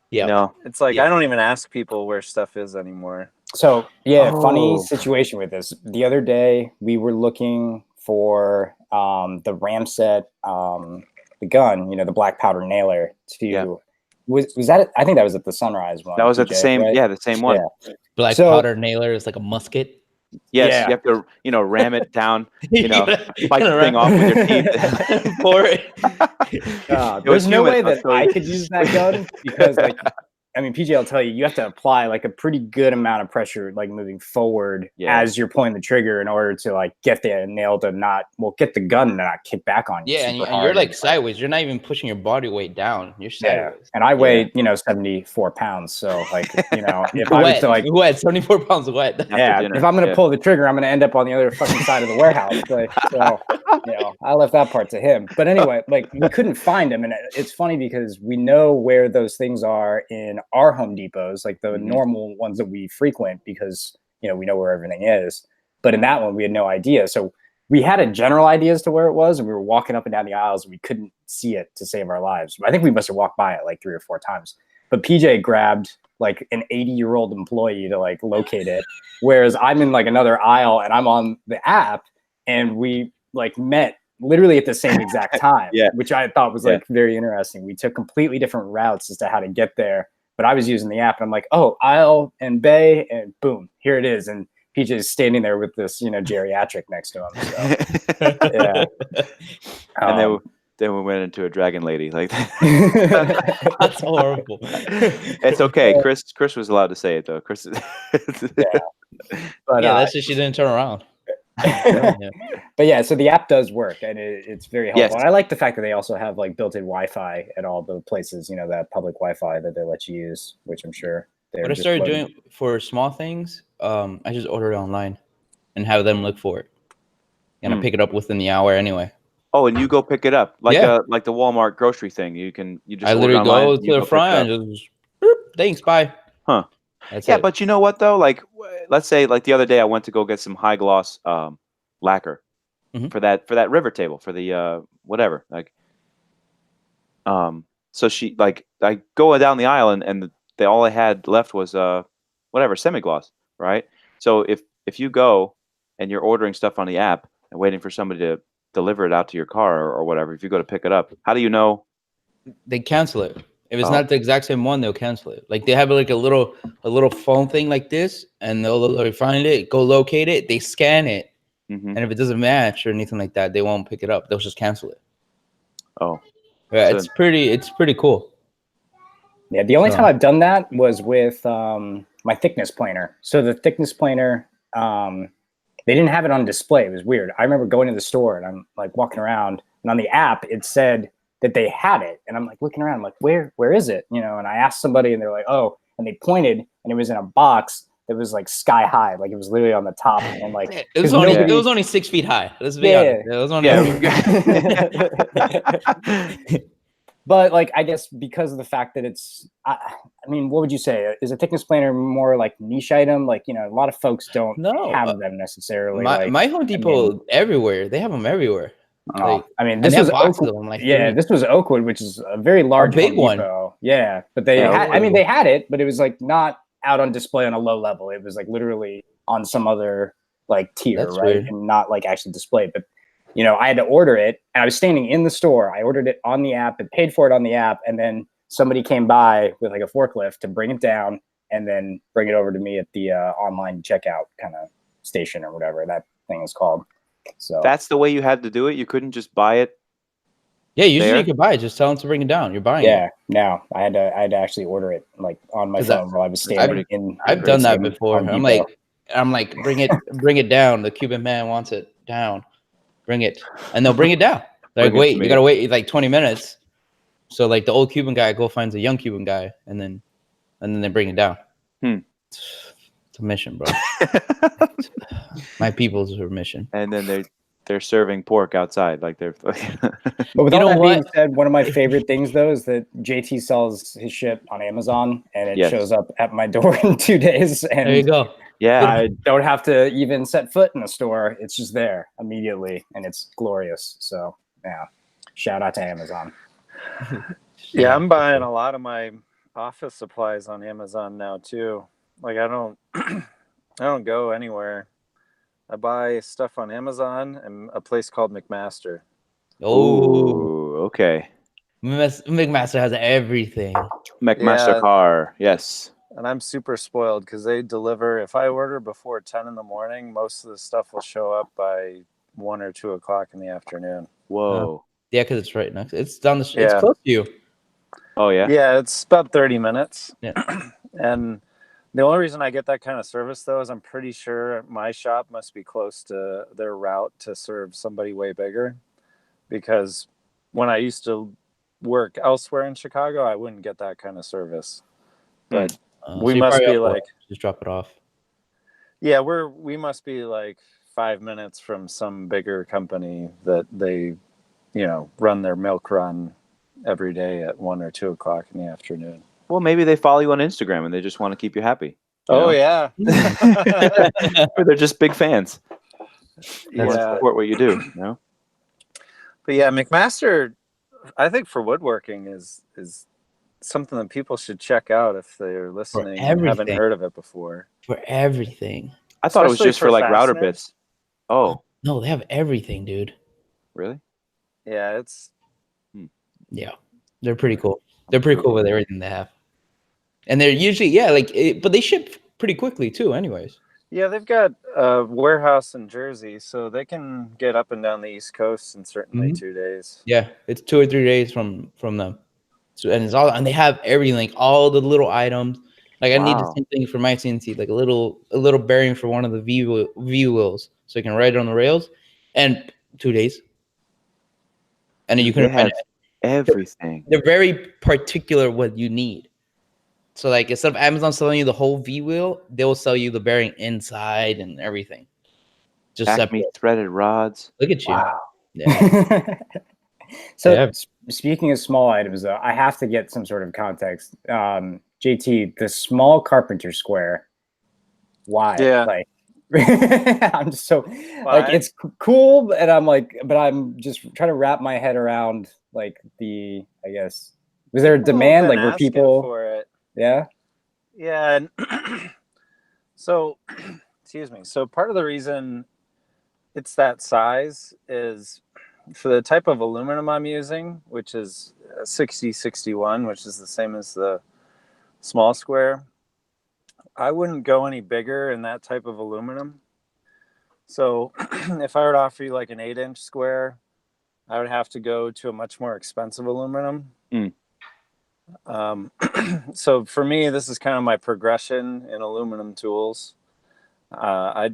Yeah. No. It's like Yeah. I don't even ask people where stuff is anymore. So yeah, funny Oh. situation with this. The other day we were looking for the Ramset, the gun, the black powder nailer. Yeah. Was that? I think that was at the Sunrise one. That was at the PJ, same. right? Yeah, the same one. Yeah. Black So- powder nailer is like a musket. Yes. Yeah. You have to, ram it down. You Bite the thing off with your teeth. Pour it. It was There's no humid, way I'll that tell you. I could use that gun because, PJ, will tell you have to apply like a pretty good amount of pressure, like moving forward as you're pulling the trigger in order to like get the nail to get the gun to not kick back on you. Yeah, and super you're hard. like sideways. You're not even pushing your body weight down. You're sideways. And I weigh 74 pounds, so if I was Wet, to like wet, 74 pounds wet. dinner, if I'm gonna yeah. pull the trigger, I'm gonna end up on the other fucking side of the warehouse. I left that part to him. But anyway, we couldn't find him, and it's funny because we know where those things are in our Home Depots, like the Mhm. normal ones that we frequent, because we know where everything is. But in that one, we had no idea. So we had a general idea as to where it was, and we were walking up and down the aisles, and we couldn't see it to save our lives. I think we must have walked by it like 3 or 4 times. But PJ grabbed like an 80-year-old employee to like locate it, whereas I'm in like another aisle and I'm on the app, and we like met literally at the same exact time, which I thought was like very interesting. We took completely different routes as to how to get there, but I was using the app and I'm like, oh, aisle and bay, and boom, here it is. And PJ is standing there with this, geriatric next to him. So, yeah. And then we went into a dragon lady like that. That's horrible. It's okay. Chris was allowed to say it though. Chris. But that's just she didn't turn around. But yeah, so the app does work, and it's very helpful. Yes. And I like the fact that they also have like built-in Wi-Fi at all the places, that public Wi-Fi that they let you use, which I'm sure they're What I just started loading. doing for small things, I just order it online and have them look for it, and I pick it up within the hour anyway. Oh, and you go pick it up like Yeah. like the Walmart grocery thing. You just I order literally online, go you to the pick it front up. and just boop, thanks, bye. Huh. That's Yeah, it. but you know what though? Like, let's say like the other day I went to go get some high gloss lacquer Mhm. for that river table for the whatever. Like, so she like I go down the aisle and all I had left was whatever semi gloss, right? So if you go and you're ordering stuff on the app and waiting for somebody to deliver it out to your car or whatever, if you go to pick it up, how do you know? They cancel it. If it's Oh. not the exact same one, they'll cancel it. Like they have like a little phone thing like this, and they'll find it, go locate it, they scan it, Mhm. and if it doesn't match or anything like that, they won't pick it up. They'll just cancel it. Oh, Yeah, So- it's pretty cool. Yeah, the only So- time I've done that was with my thickness planer. So the thickness planer, they didn't have it on display. It was weird. I remember going to the store and I'm like walking around, and on the app it said that they had it, and I'm like looking around, I'm like, where is it? And I asked somebody, and they're like, oh, and they pointed, and it was in a box that was like sky high, like it was literally on the top, and like It was 'cause only nobody- it was only 6 feet high. Let's be Yeah. honest. It was only But like, I guess because of the fact that it's, I mean, what would you say? Is a thickness planer more like niche item? Like, a lot of folks don't No, have them necessarily. my Home Depot everywhere. They have them everywhere. Like, I mean, and this they have was boxes Oakwood. of them, like Yeah, 3. this was Oakwood, which is a very large big Home one. Depot. Yeah, but they Yeah, had, I mean, Oakwood. they had it, but it was like not out on display on a low level. It was like literally on some other like tier, That's right? weird. And not like actually displayed. But I had to order it, and I was standing in the store. I ordered it on the app and paid for it on the app, and then somebody came by with like a forklift to bring it down and then bring it over to me at the online checkout kind of station or whatever that thing is called. So That's the way you had to do it. You couldn't just buy it. Yeah, usually There? you could buy it. Just tell them to bring it down. You're buying it. yeah, no, I had to actually order it like on my 'Cause phone while I was standing in. I've done that in before. Home I'm Depot. like, bring it down. The Cuban man wants it down. Bring it, and they'll bring it down. They're like, Bring it to wait, me. you gotta wait like 20 minutes. So like the old Cuban guy finds a young Cuban guy, and then they bring it down. It's a mission, bro. My people's a mission. And then they're serving pork outside, like they're. But with You all know that being what? said, one of my favorite things though is that JT sells his shit on Amazon and it Yes. shows up at my door in 2 days, There you and go. Yeah, I don't have to even set foot in a store. It's just there immediately, and it's glorious. So yeah, shout out to Amazon. Yeah, I'm buying a lot of my office supplies on Amazon now too. Like I don't I don't go anywhere. I buy stuff on Amazon and a place called McMaster. Oh, Ooh, okay. McMaster has everything. McMaster Yeah. car, yes. And I'm super spoiled because they deliver. If I order before 10 in the morning, most of the stuff will show up by 1 or 2 o'clock in the afternoon. Whoa. Yeah, because it's right next. It's down the street. Yeah. It's close to you. Oh yeah. Yeah, it's about 30 minutes. Yeah. And the only reason I get that kind of service, though, is I'm pretty sure my shop must be close to their route to serve somebody way bigger. Because when I used to work elsewhere in Chicago, I wouldn't get that kind of service. But we so you must probably be have to like, just drop it off. yeah, we must be like 5 minutes from some bigger company that they, run their milk run every day at 1 or 2 o'clock in the afternoon. Well, maybe they follow you on Instagram and they just want to keep you happy. You Oh know? yeah. Or they're just big fans. They want to Yeah. support what you do. You know? But yeah, McMaster, I think for woodworking is something that people should check out if they're listening and haven't everything. heard of it before. For everything. I thought it was Especially just for for like router fasteners. bits. Oh, No, they have everything, dude. really? Yeah, it's Yeah, they're pretty cool. They're pretty cool with everything they have, and they're usually but they ship pretty quickly too. Anyways, yeah, they've got a warehouse in Jersey, so they can get up and down the East Coast in certainly Mhm. 2 days. yeah, it's 2 or 3 days from them. So and they have everything, like all the little items. Like I need the Wow. same thing for my CNC, like a little bearing for one of the V wheels, so I can ride it on the rails, and 2 days. And then you They can have everything. they're very particular what you need. So like instead of Amazon selling you the whole V wheel, they will sell you the bearing inside and everything. Just Acme separate. threaded rods. Look at you. Wow. Yeah. So Yeah. speaking of small items, though, I have to get some sort of context. JT, the small carpenter square. Why? Yeah. Like, I'm just so like Why? it's cool, and I'm like, but I'm just trying to wrap my head around like I guess was there a People have demand? been Like were asking people? for it? Yeah. Yeah, and so excuse me. So part of the reason it's that size is for the type of aluminum I'm using, which is 6061, which is the same as the small square. I wouldn't go any bigger in that type of aluminum. So if I were to offer you like an 8-inch square, I would have to go to a much more expensive aluminum. Mm. So for me, this is kind of my progression in aluminum tools. I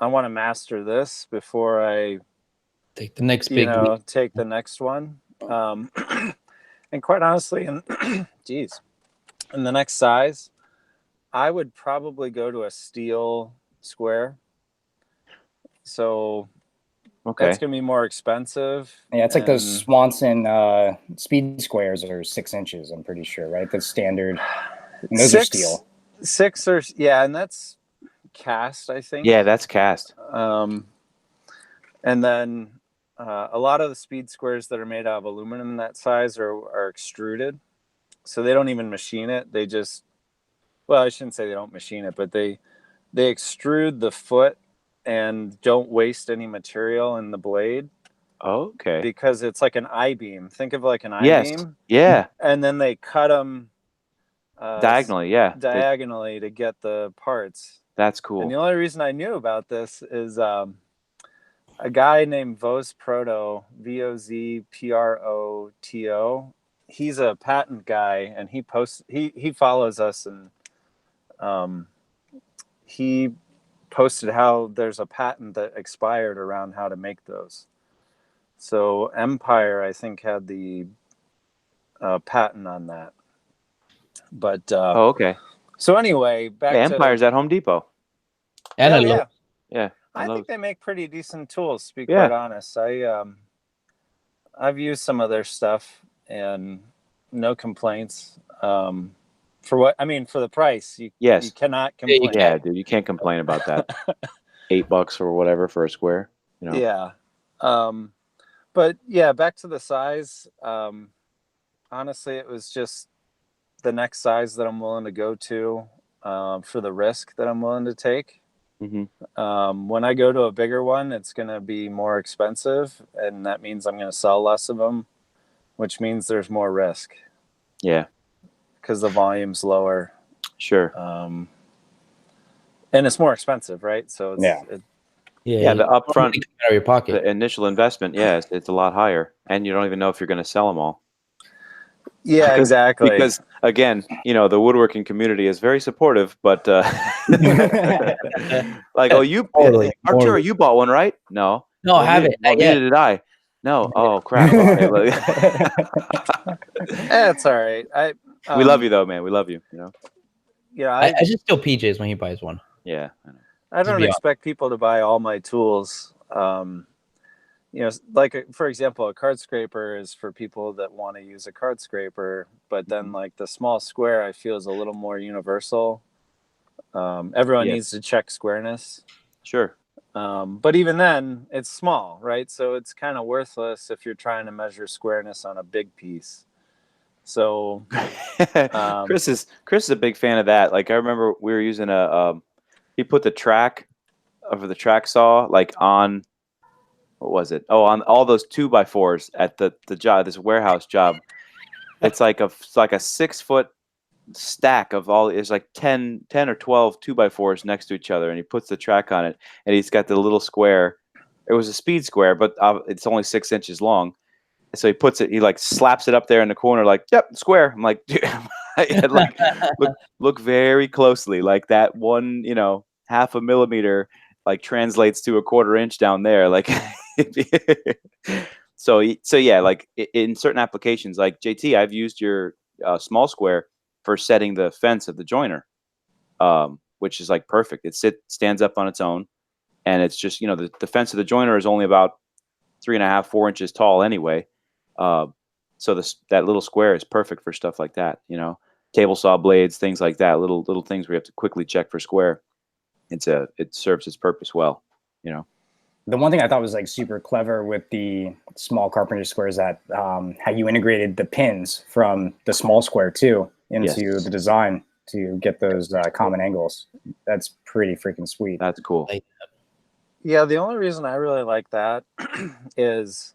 want to master this before I Take the next big leap. take the next one. And quite honestly, and geez, in the next size, I would probably go to a steel square. So Okay. that's gonna be more expensive. Yeah, it's like those and- Swanson speed squares are 6 inches. I'm pretty sure, right? That's standard. And those are steel. 6 or yeah, and that's cast, I think. Yeah, that's cast. And then a lot of the speed squares that are made out of aluminum that size are extruded. So they don't even machine it. They just, well, I shouldn't say they don't machine it, but they extrude the foot and don't waste any material in the blade Okay. because it's like an I-beam. Think of like an Yes. I-beam. Yeah. And then they cut them Diagonally. Yeah. diagonally to get the parts. That's And the cool. only reason I knew about this is a guy named Vozproto, Vozproto. He's a patent guy, and he follows us, and he posted how there's a patent that expired around how to make those. So Empire, I think, had the patent on that. But Oh, okay. so anyway, back Yeah, to Empire's at Home Depot. And yeah, I love yeah. Yeah, I love- think they make pretty decent tools, to be Yeah. quite honest. I've used some of their stuff and no complaints. For the price, you Yes. cannot Yeah, you complain. Yeah, dude, you can't complain about that. $8 or whatever for a square. You know. Yeah. But yeah, back to the size. Honestly, it was just the next size that I'm willing to go to for the risk that I'm willing to take. hmm When I go to a bigger one, it's going to be more expensive, and that means I'm going to sell less of them, which means there's more risk Yeah, because the volume's lower. sure. And it's more expensive, right? So it's, Yeah. Yeah, the upfront, out of your pocket. the initial investment, it's a lot higher, and you don't even know if you're going to sell them all. yeah, exactly. Because again, the woodworking community is very supportive, but like, oh, Totally. Arturo, you bought one, right? No, No, I haven't. Well, Not yet. neither did I. No. Oh crap. Okay, It's all right. we love you though, man. We love you. Yeah, I just steal PJs when he buys one. Yeah. I know. I don't be expect people to buy all my tools. Like for example, a card scraper is for people that want to use a card scraper, but then like the small square, I feel is a little more universal. Everyone Yes. needs to check squareness. Sure. But even then, it's small, right? So it's kind of worthless if you're trying to measure squareness on a big piece. So Chris is a big fan of that. Like I remember we were using he put the track of the track saw like on, what was it? Oh, on all those 2x4s at the job, this warehouse job. It's like a 6-foot stack of all. It's like 10 or 12 2x4s next to each other, and he puts the track on it, and he's got the little square. It was a speed square, but it's only 6 inches long. So he puts it, he like slaps it up there in the corner, like, yep, square. I'm like, dude, like, look very closely, like that one, 0.5 millimeter, like translates to 1/4 inch down there, like. So yeah, like in certain applications, like JT, I've used your small square for setting the fence of the joiner, which is like perfect. It stands up on its own, and it's just the fence of the joiner is only about 3.5, 4 inches tall anyway. So that little square is perfect for stuff like that. Table saw blades, things like that. Little things where you have to quickly check for square. It serves its purpose well. The one thing I thought was like super clever with the small carpenter square is that how you integrated the pins from the small square too into the design to get those common angles. That's pretty freaking sweet. That's cool. Yeah, the only reason I really like that is,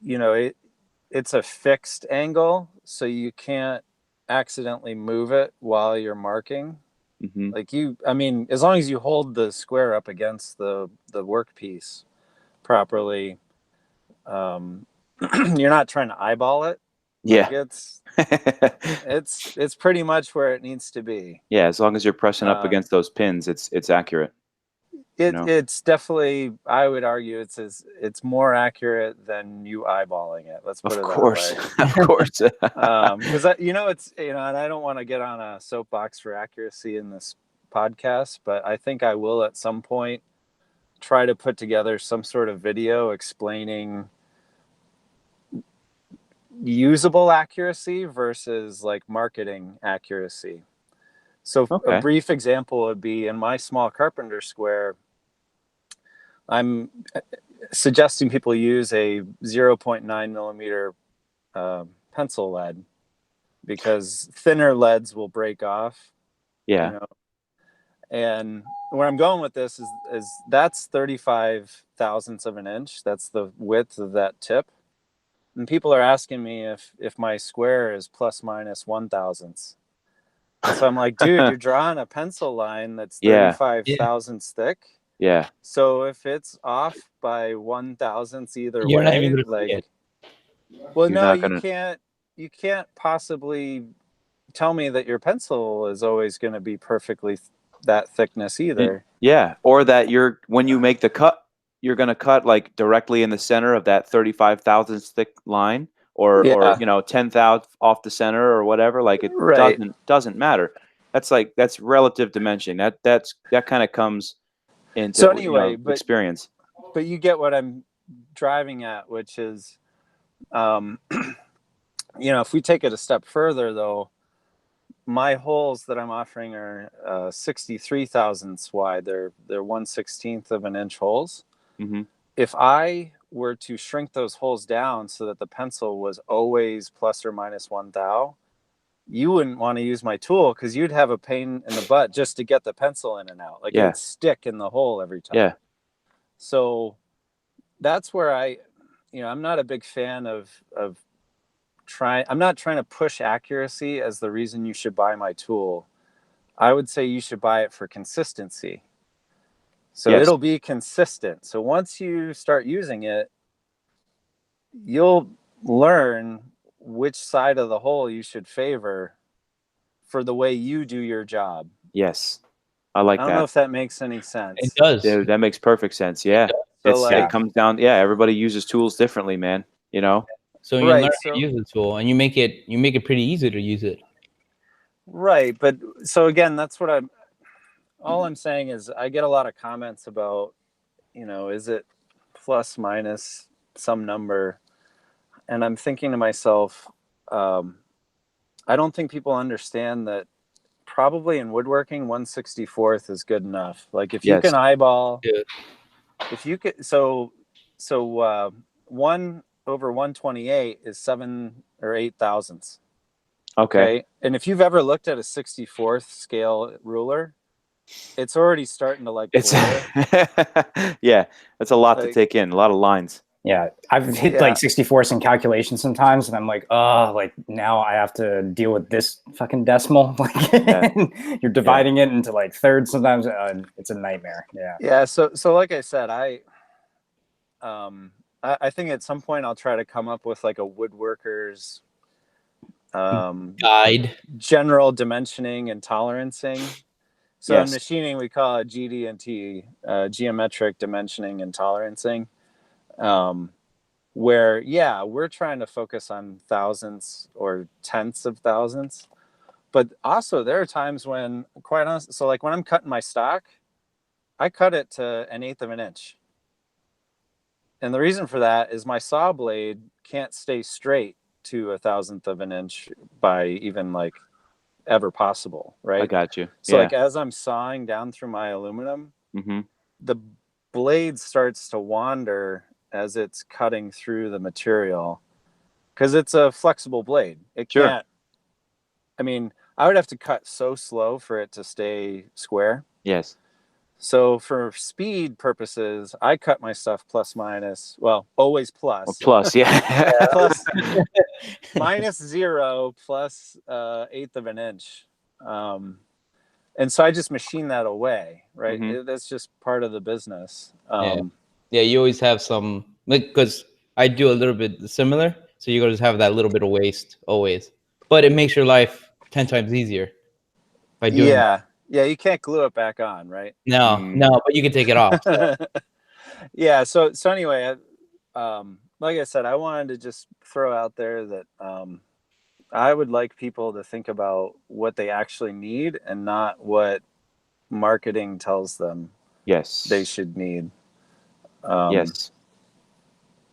it's a fixed angle, so you can't accidentally move it while you're marking. Mm-hmm. Like as long as you hold the square up against the workpiece properly, you're not trying to eyeball it. Yeah. Like it's pretty much where it needs to be. Yeah, as long as you're pressing up against those pins, it's accurate. It's definitely, I would argue, it's more accurate than you eyeballing it. Let's put it that way. Of course. Because it's and I don't want to get on a soapbox for accuracy in this podcast, but I think I will at some point try to put together some sort of video explaining usable accuracy versus like marketing accuracy. So a brief example would be in my small carpenter square, I'm suggesting people use a 0.9 millimeter pencil lead because thinner leads will break off. Yeah. And where I'm going with this is that's 35 thousandths of an inch. That's the width of that tip. And people are asking me if my square is plus minus 1 thousandths. So I'm like, dude, you're drawing a pencil line that's 35 thousandths thick. Yeah. So if it's off by 1/1000th either You're not way, even gonna see like, it. well, You're no, not you gonna. can't possibly tell me that your pencil is always going to be perfectly that thickness either. Yeah, or that when you make the cut, you're going to cut like directly in the center of that 35 thousandths thick line, or Yeah. 10,000 off the center or whatever. Like it Right. doesn't matter. That's relative dimension. That kind of comes into So anyway, experience. but you get what I'm driving at, which is, if we take it a step further, though, my holes that I'm offering are 63 thousandths wide. They're 1/16th of an inch holes. Hmm. If I were to shrink those holes down so that the pencil was always plus or minus 1 thou, you wouldn't want to use my tool because you'd have a pain in the butt just to get the pencil in and out. Like it Yeah. would stick in the hole every time. Yeah. So that's where I'm not a big fan of I'm not trying to push accuracy as the reason you should buy my tool. I would say you should buy it for consistency. So Yes. it'll be consistent. So once you start using it, you'll learn which side of the hole you should favor for the way you do your job. Yes. I like I don't know that. if that makes any sense. It does. Dude, that makes perfect sense. Yeah. So It comes down. Yeah. Everybody uses tools differently, man. So you Right, learn so- to use the tool, and you make it pretty easy to use it. Right, but so again, that's what all I'm saying is I get a lot of comments about, is it plus minus some number? And I'm thinking to myself, I don't think people understand that probably in woodworking 1/64th is good enough. Like if you Yes. can eyeball, Yeah. if you could, so 1/128 is 7 or 8 thousandths. Okay. And if you've ever looked at a 64th scale ruler, it's already starting to It's blur. yeah. That's a lot to Like- take in. A lot of lines. Yeah, I've hit Yeah. like 64s in calculations sometimes, and I'm like, oh, like now I have to deal with this fucking decimal. Like, you're dividing it into like thirds sometimes. It's a nightmare. Yeah. Yeah. So like I said, I think at some point I'll try to come up with like a woodworker's Guide. general dimensioning and tolerancing. So Yes. in machining, we call it GD&T, geometric dimensioning and tolerancing, where, we're trying to focus on thousandths or tenths of thousandths. But also there are times when, quite honestly, so like when I'm cutting my stock, I cut it to 1/8 of an inch. And the reason for that is my saw blade can't stay straight to 1/1000th of an inch by even like ever possible, right? I got you. So Yeah. like as I'm sawing down through my aluminum, Mm-hmm. the blade starts to wander as it's cutting through the material because it's a flexible blade. It Sure. can't, I mean, I would have to cut so slow for it to stay square. Yes. So for speed purposes, I cut my stuff plus minus, well, always plus. Well, plus, yeah. Plus minus 0 plus 1/8 of an inch. And so I just machine that away, right? Mhm. That's just part of the business. Yeah, you always have some, like, because I do a little bit similar, so you just have that little bit of waste always, but it makes your life 10 times easier by doing. Yeah, you can't glue it back on, right? No, but you can take it off. Yeah. So anyway, like I said, I wanted to just throw out there that I would like people to think about what they actually need and not what marketing tells them Yes. they should need. Yes.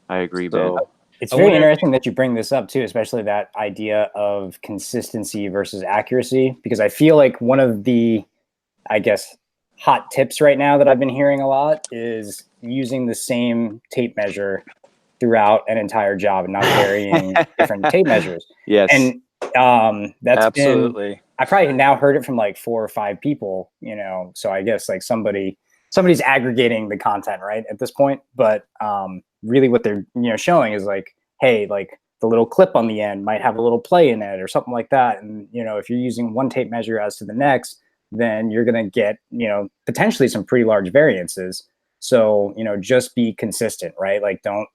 I agree, man. So, It's I very wonder- interesting that you bring this up too, especially that idea of consistency versus accuracy, because I feel like one of the, I guess, hot tips right now that I've been hearing a lot is using the same tape measure throughout an entire job and not varying different tape measures. Yes. And that's been, absolutely. I probably now heard it from like 4 or 5 people, so I guess like somebody's aggregating the content, right, at this point. But really what they're showing is like, hey, like the little clip on the end might have a little play in it or something like that. And if you're using one tape measure as to the next, then you're going to get, potentially some pretty large variances. So, just be consistent, right? Like don't,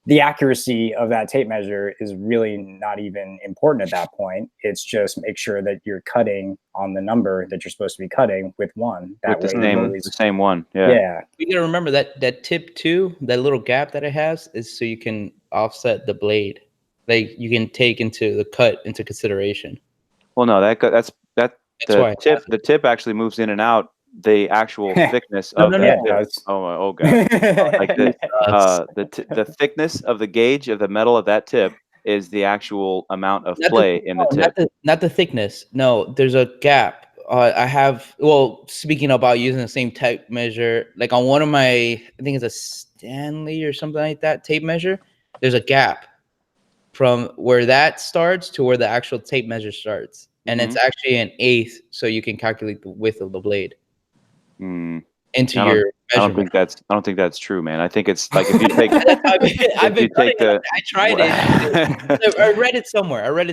the accuracy of that tape measure is really not even important at that point. It's just make sure that you're cutting on the number that you're supposed to be cutting with one. That With the way, same one. Yeah. yeah. We gotta remember that tip too, that little gap that it has is so you can offset the blade. Like you can take into the cut into consideration. Well, no, that's why the tip actually moves in and out the actual thickness No, of no, the no. tip. Oh god. Like the thickness of the gauge of the metal of that tip is the actual amount of play in the tip. Not the thickness. No, there's a gap. Speaking about using the same tape measure, like on one of my, I think it's a Stanley or something like that tape measure, there's a gap from where that starts to where the actual tape measure starts. And it's actually an eighth, so you can calculate the width of the blade into your measurement. I don't think that's true, man. I think it's like if you take I tried it. I read it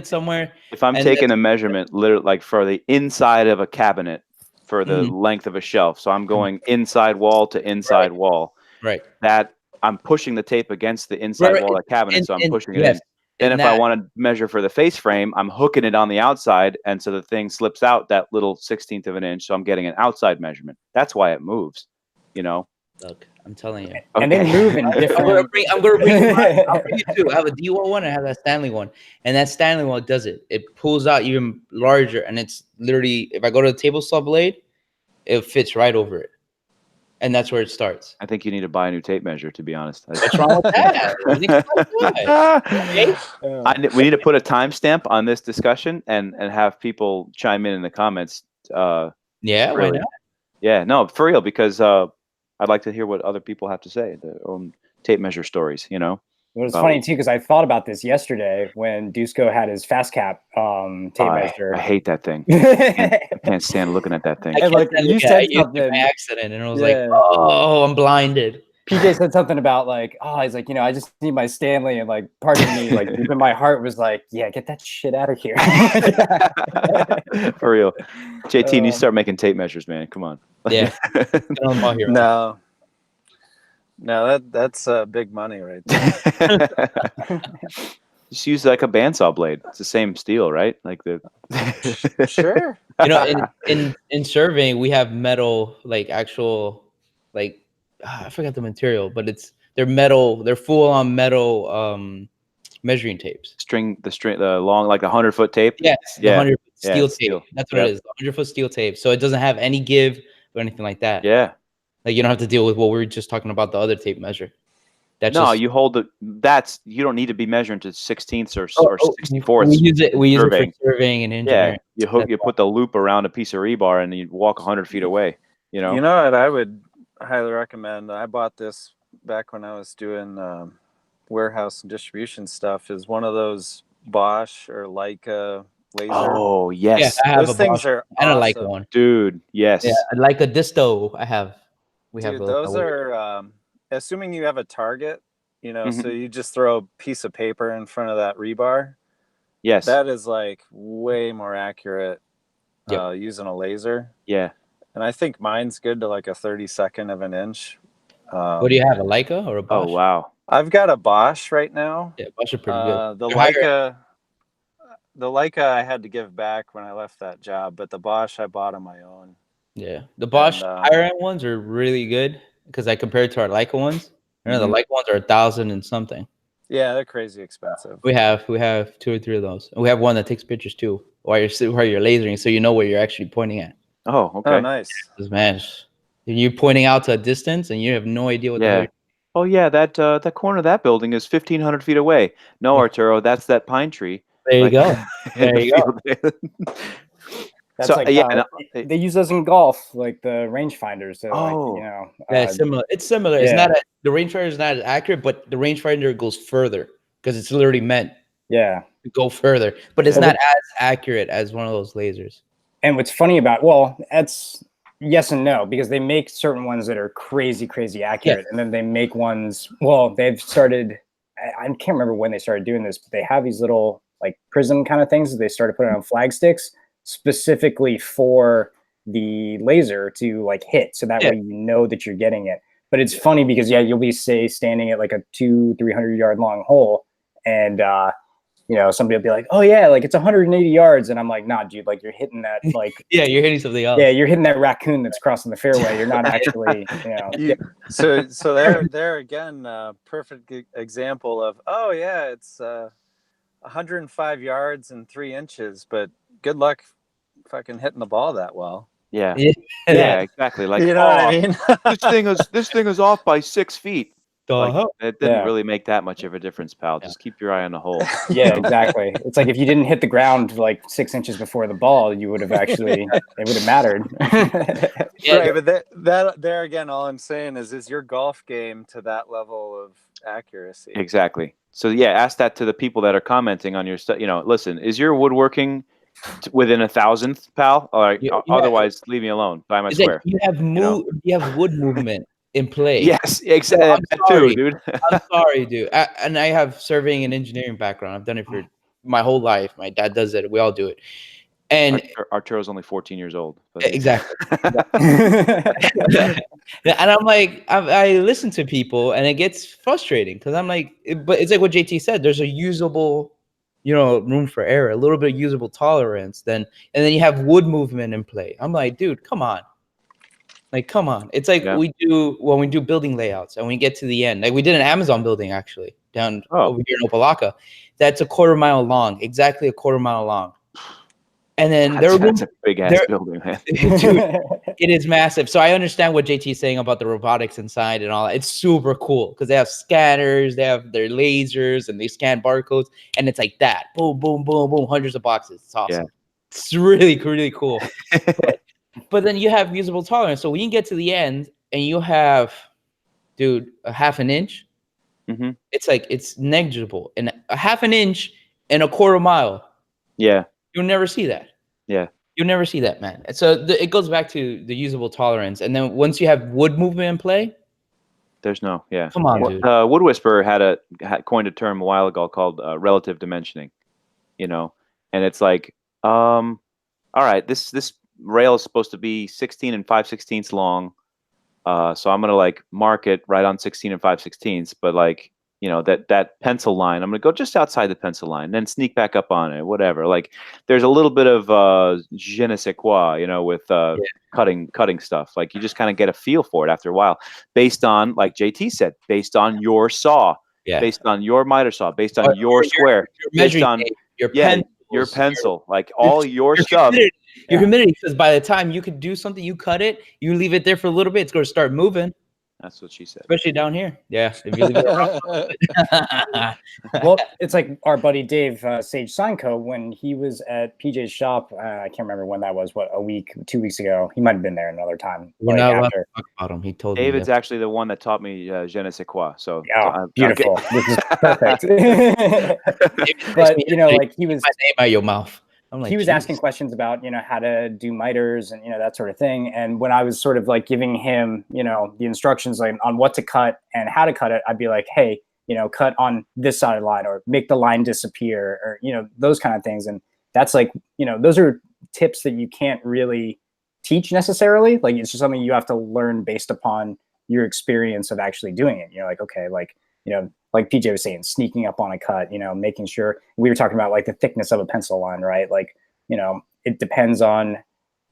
somewhere. If I'm taking a measurement literally like for the inside of a cabinet for the length of a shelf, so I'm going inside wall to inside wall. Right. That I'm pushing the tape against the inside wall of the cabinet, so I'm pushing it in. Then if I want to measure for the face frame, I'm hooking it on the outside, and so the thing slips out that little 1/16 of an inch, so I'm getting an outside measurement. That's why it moves, Look, I'm telling you. Okay. And they move in different. I'm gonna bring I'll bring you two. I have a DeWalt one and I have that Stanley one, and that Stanley one does it. It pulls out even larger, and it's literally, if I go to the table saw blade, it fits right over it. And that's where it starts. I think you need to buy a new tape measure, to be honest. What's wrong with that? We need to put a timestamp on this discussion and have people chime in the comments. Yeah, really. why not? Yeah, no, for real, because I'd like to hear what other people have to say, their own tape measure stories, It was funny too, because I thought about this yesterday when Dusko had his fast cap tape measure. I hate that thing. I can't stand looking at that thing. And like you said something by accident, and I was like, "Oh, I'm blinded." PJ said something about like, he's like, I just need my Stanley, and like part of me, like deep in my heart, was like, yeah, get that shit out of here. For real, JT, you need to start making tape measures, man. Come on. Yeah. No, that's big money right there. Just use like a bandsaw blade. It's the same steel, right? Like the Sure. In surveying, we have metal, like actual, like I forgot the material, but they're metal. They're full on metal measuring tapes. The long, like 100-foot tape. Yes. Yeah. 100-foot steel tape. Steel. That's what it is. 100-foot steel tape. So it doesn't have any give or anything like that. Yeah. Like you don't have to deal with what we were just talking about, the other tape measure. You hold it. You don't need to be measuring to 16ths or 64ths. We use it for surveying and engineering. Yeah, you put the loop around a piece of rebar and you walk 100 feet away. You know what I would highly recommend? I bought this back when I was doing warehouse and distribution stuff. Is one of those Bosch or Leica laser. Oh yes, yeah, those things are and awesome. I like one, dude. Yes, yeah, I like a Disto. We have those are. Assuming you have a target, so you just throw a piece of paper in front of that rebar. Yes, that is like way more accurate using a laser. Yeah, and I think mine's good to like a 32nd of an inch. What do you have, a Leica or a Bosch? Oh wow, I've got a Bosch right now. Yeah, Bosch are pretty good. The Leica I had to give back when I left that job, but the Bosch I bought on my own. Yeah, the Bosch higher end ones are really good. Because I compared to our Leica ones, the Leica ones are 1,000 and something. Yeah, they're crazy expensive. We have 2 or 3 of those. And we have one that takes pictures too, while you're lasering, so you know where you're actually pointing at. Oh, okay. Oh, nice. Man, you're pointing out to a distance, and you have no idea what. Yeah. Oh yeah, that corner of that building is 1,500 feet away. No, Arturo, that's that pine tree. There you go. There you go. That's they use those in golf, like the rangefinders. It's similar. It's similar. Yeah. It's not the rangefinder is not as accurate, but the rangefinder goes further because it's literally meant to go further, but it's not as accurate as one of those lasers. And what's funny about that's yes and no, because they make certain ones that are crazy accurate, and then they make ones. Well, they've started. I can't remember when they started doing this, but they have these little like prism kind of things that they started putting on flag sticks. specifically for the laser to like hit, so that way you know that you're getting it. But it's funny because you'll be standing at like a 200-300 yard long hole, and somebody will be like, "Oh yeah, like it's 180 yards," and I'm like, "Nah, dude, like you're hitting that like Yeah, you're hitting something else. yeah, you're hitting that raccoon that's crossing the fairway. You're not actually So there again, perfect example of it's 105 yards and 3 inches, but good luck fucking hitting the ball that well. Yeah. Yeah. Yeah, exactly. Like, You know what I mean? this thing is off by 6 feet. Like, Uh-huh. it didn't Yeah. really make that much of a difference, pal. Just keep your eye on the hole. Yeah, exactly. It's like if you didn't hit the ground like 6 inches before the ball, you would have actually it would have mattered. Yeah. Right, but that there again, all I'm saying is your golf game to that level of accuracy. Exactly. So yeah, ask that to the people that are commenting on your stuff. Listen, is your woodworking within 1,000th, pal? All right. Otherwise, leave me alone. Buy my Is square. that you have wood movement in play. Yes, exactly. I'm That sorry. too, dude. I'm sorry, dude. And I have surveying and engineering background. I've done it for my whole life. My dad does it. We all do it. And Arturo's only 14 years old. But exactly. And I'm like, I listen to people, and it gets frustrating because I'm like, but it's like what JT said. There's a usable, room for error, a little bit of usable tolerance. And then you have wood movement in play. I'm like, dude, come on. Like, come on. It's like we do when we do building layouts and we get to the end. Like we did an Amazon building actually down over here in Opelika. That's a 1/4 mile long, exactly a 1/4 mile long. And then that's a big ass building, man. Dude, it is massive. So I understand what JT is saying about the robotics inside and all that. It's super cool because they have scanners, they have their lasers, and they scan barcodes, and it's like that. Boom, boom, boom, boom, hundreds of boxes. It's awesome. Yeah. It's really, really cool. But then you have usable tolerance. So when you get to the end and you have, dude, a 1/2 inch, it's like it's negligible. And a 1/2 inch and a 1/4 mile. Yeah. You'll never see that. Yeah. You'll never see that, man. So it goes back to the usable tolerance. And then once you have wood movement in play, there's no, Come on, dude. Wood Whisperer had coined a term a while ago called relative dimensioning, and it's like, all right, this rail is supposed to be 16 and 5/16 long. So I'm going to like mark it right on 16 and 5/16, but like, that pencil line, I'm going to go just outside the pencil line, then sneak back up on it, whatever. Like there's a little bit of je ne sais quoi, with cutting stuff. Like you just kind of get a feel for it after a while based on, like JT said, based on your saw, based on your miter saw, based on your square, based on your pencil, like all your stuff. Your humidity, because by the time you could do something, you cut it, you leave it there for a little bit, it's going to start moving. That's what she said. Especially down here. Yeah. If you leave it well, it's like our buddy Dave Sage Signco, when he was at PJ's shop. I can't remember when that was. What, a week, 2 weeks ago? He might have been there another time. We're not allowed to talk about him. He told me. David's actually the one that taught me je ne sais quoi. So beautiful. This is perfect. But like he was my name out your mouth. He was asking questions about, how to do miters and, that sort of thing. And when I was sort of like giving him, the instructions like on what to cut and how to cut it, I'd be like, hey, cut on this side of the line or make the line disappear or, those kind of things. And that's like, those are tips that you can't really teach necessarily. Like it's just something you have to learn based upon your experience of actually doing it. You're like, okay, like, like PJ was saying, sneaking up on a cut, making sure. We were talking about like the thickness of a pencil line, right? Like, it depends on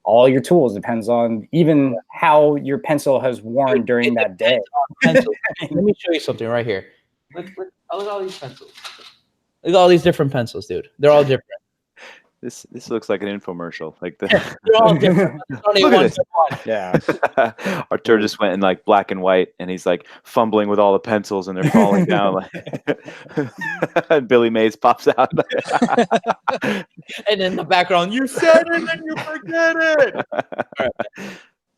all your tools, depends on even how your pencil has worn during that day. Let me show you something right here. Look at all these pencils. Look at all these different pencils, dude. They're all different. This looks like an infomercial. Like they're all different. Look at this. Yeah. Arturo just went in like black and white, and he's like fumbling with all the pencils, and they're falling down. Like, and Billy Mays pops out, and in the background, you said it and you forget it.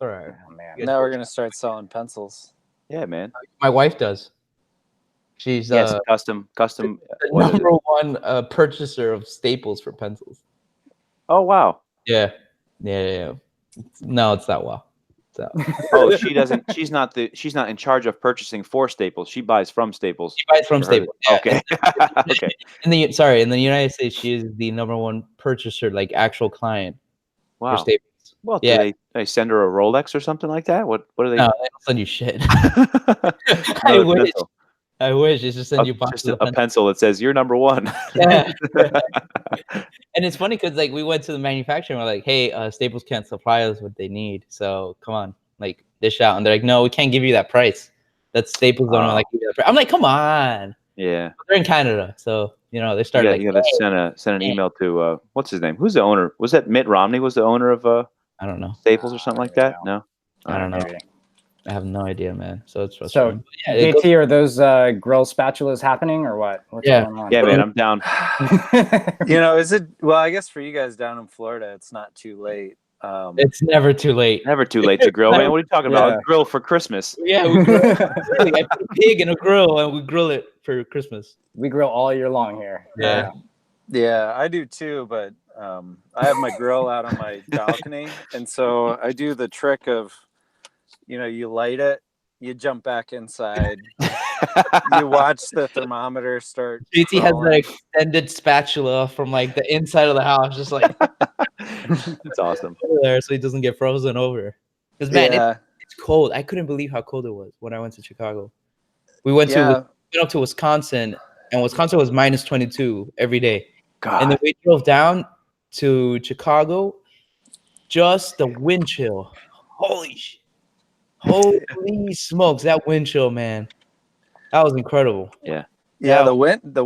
All right, oh, man. Now we're gonna start selling pencils. Yeah, man. My wife does. She's custom. The number one purchaser of staples for pencils. Oh wow. Yeah. No, it's not well. So. Oh, she doesn't. She's not in charge of purchasing for Staples. She buys from Staples. She buys from Staples. Yeah. Okay. Okay. In the United States, she is the number one purchaser, like actual client Wow. staples. Well, Yeah. do they send her a Rolex or something like that? What do they? No, they don't send you shit. I Another wish. pencil. I wish it's just send you Just boxes of a pencil that says you're number one. Yeah. And it's funny because like we went to the manufacturer and we're like, hey, Staples can't supply us what they need, so come on, like dish out. And they're like, no, we can't give you that price. That's Staples don't like give you that price. I'm like, come on. Yeah. They're in Canada, so you know they started like, You got to send an email to what's his name? Who's the owner? Was that Mitt Romney? Was the owner of I don't know. Staples or something like that? No. I don't know. Maybe. I have no idea, man. So it's So, frustrating. But yeah, it JT, are those grill spatulas happening or what? What's Yeah. going on? Yeah, man, I'm down. You know, is it? Well, I guess for you guys down in Florida, it's not too late. it's never too late. Never too late to grill, man. What are you talking about? Yeah. Grill for Christmas. Yeah, we grill. Really, I put a pig in a grill and we grill it for Christmas. We grill all year long here. Yeah. Yeah, I do too, but I have my grill out on my balcony, and so I do the trick of, you light it, you jump back inside, you watch the thermometer start. JT has crawling. that extended spatula from like the inside of the house, just like That's awesome. over there, so he doesn't get frozen over. Because man, Yeah, it's cold. I couldn't believe how cold it was when I went to Chicago. We went up to Wisconsin, and Wisconsin was minus 22 every day. God. And then we drove down to Chicago, just the wind chill. Holy smokes, that wind chill, man. That was incredible. Yeah, Yeah. the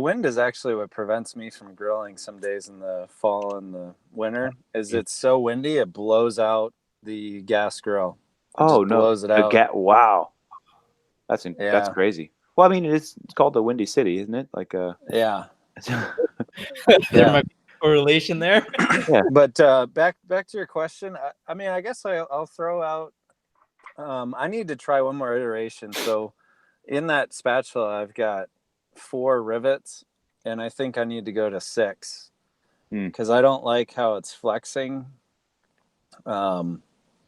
wind is actually what prevents me from grilling some days in the fall and the winter. Is it's so windy it blows out the gas grill. Oh just no! blows it out. Wow, that's Yeah. crazy. Well, I mean, it's called the Windy City, isn't it? Like Yeah. There might be a correlation there. But back to your question. I mean, I guess I'll throw out. I need to try one more iteration. So, in that spatula, I've got 4 rivets, and I think I need to go to 6 because I don't like how it's flexing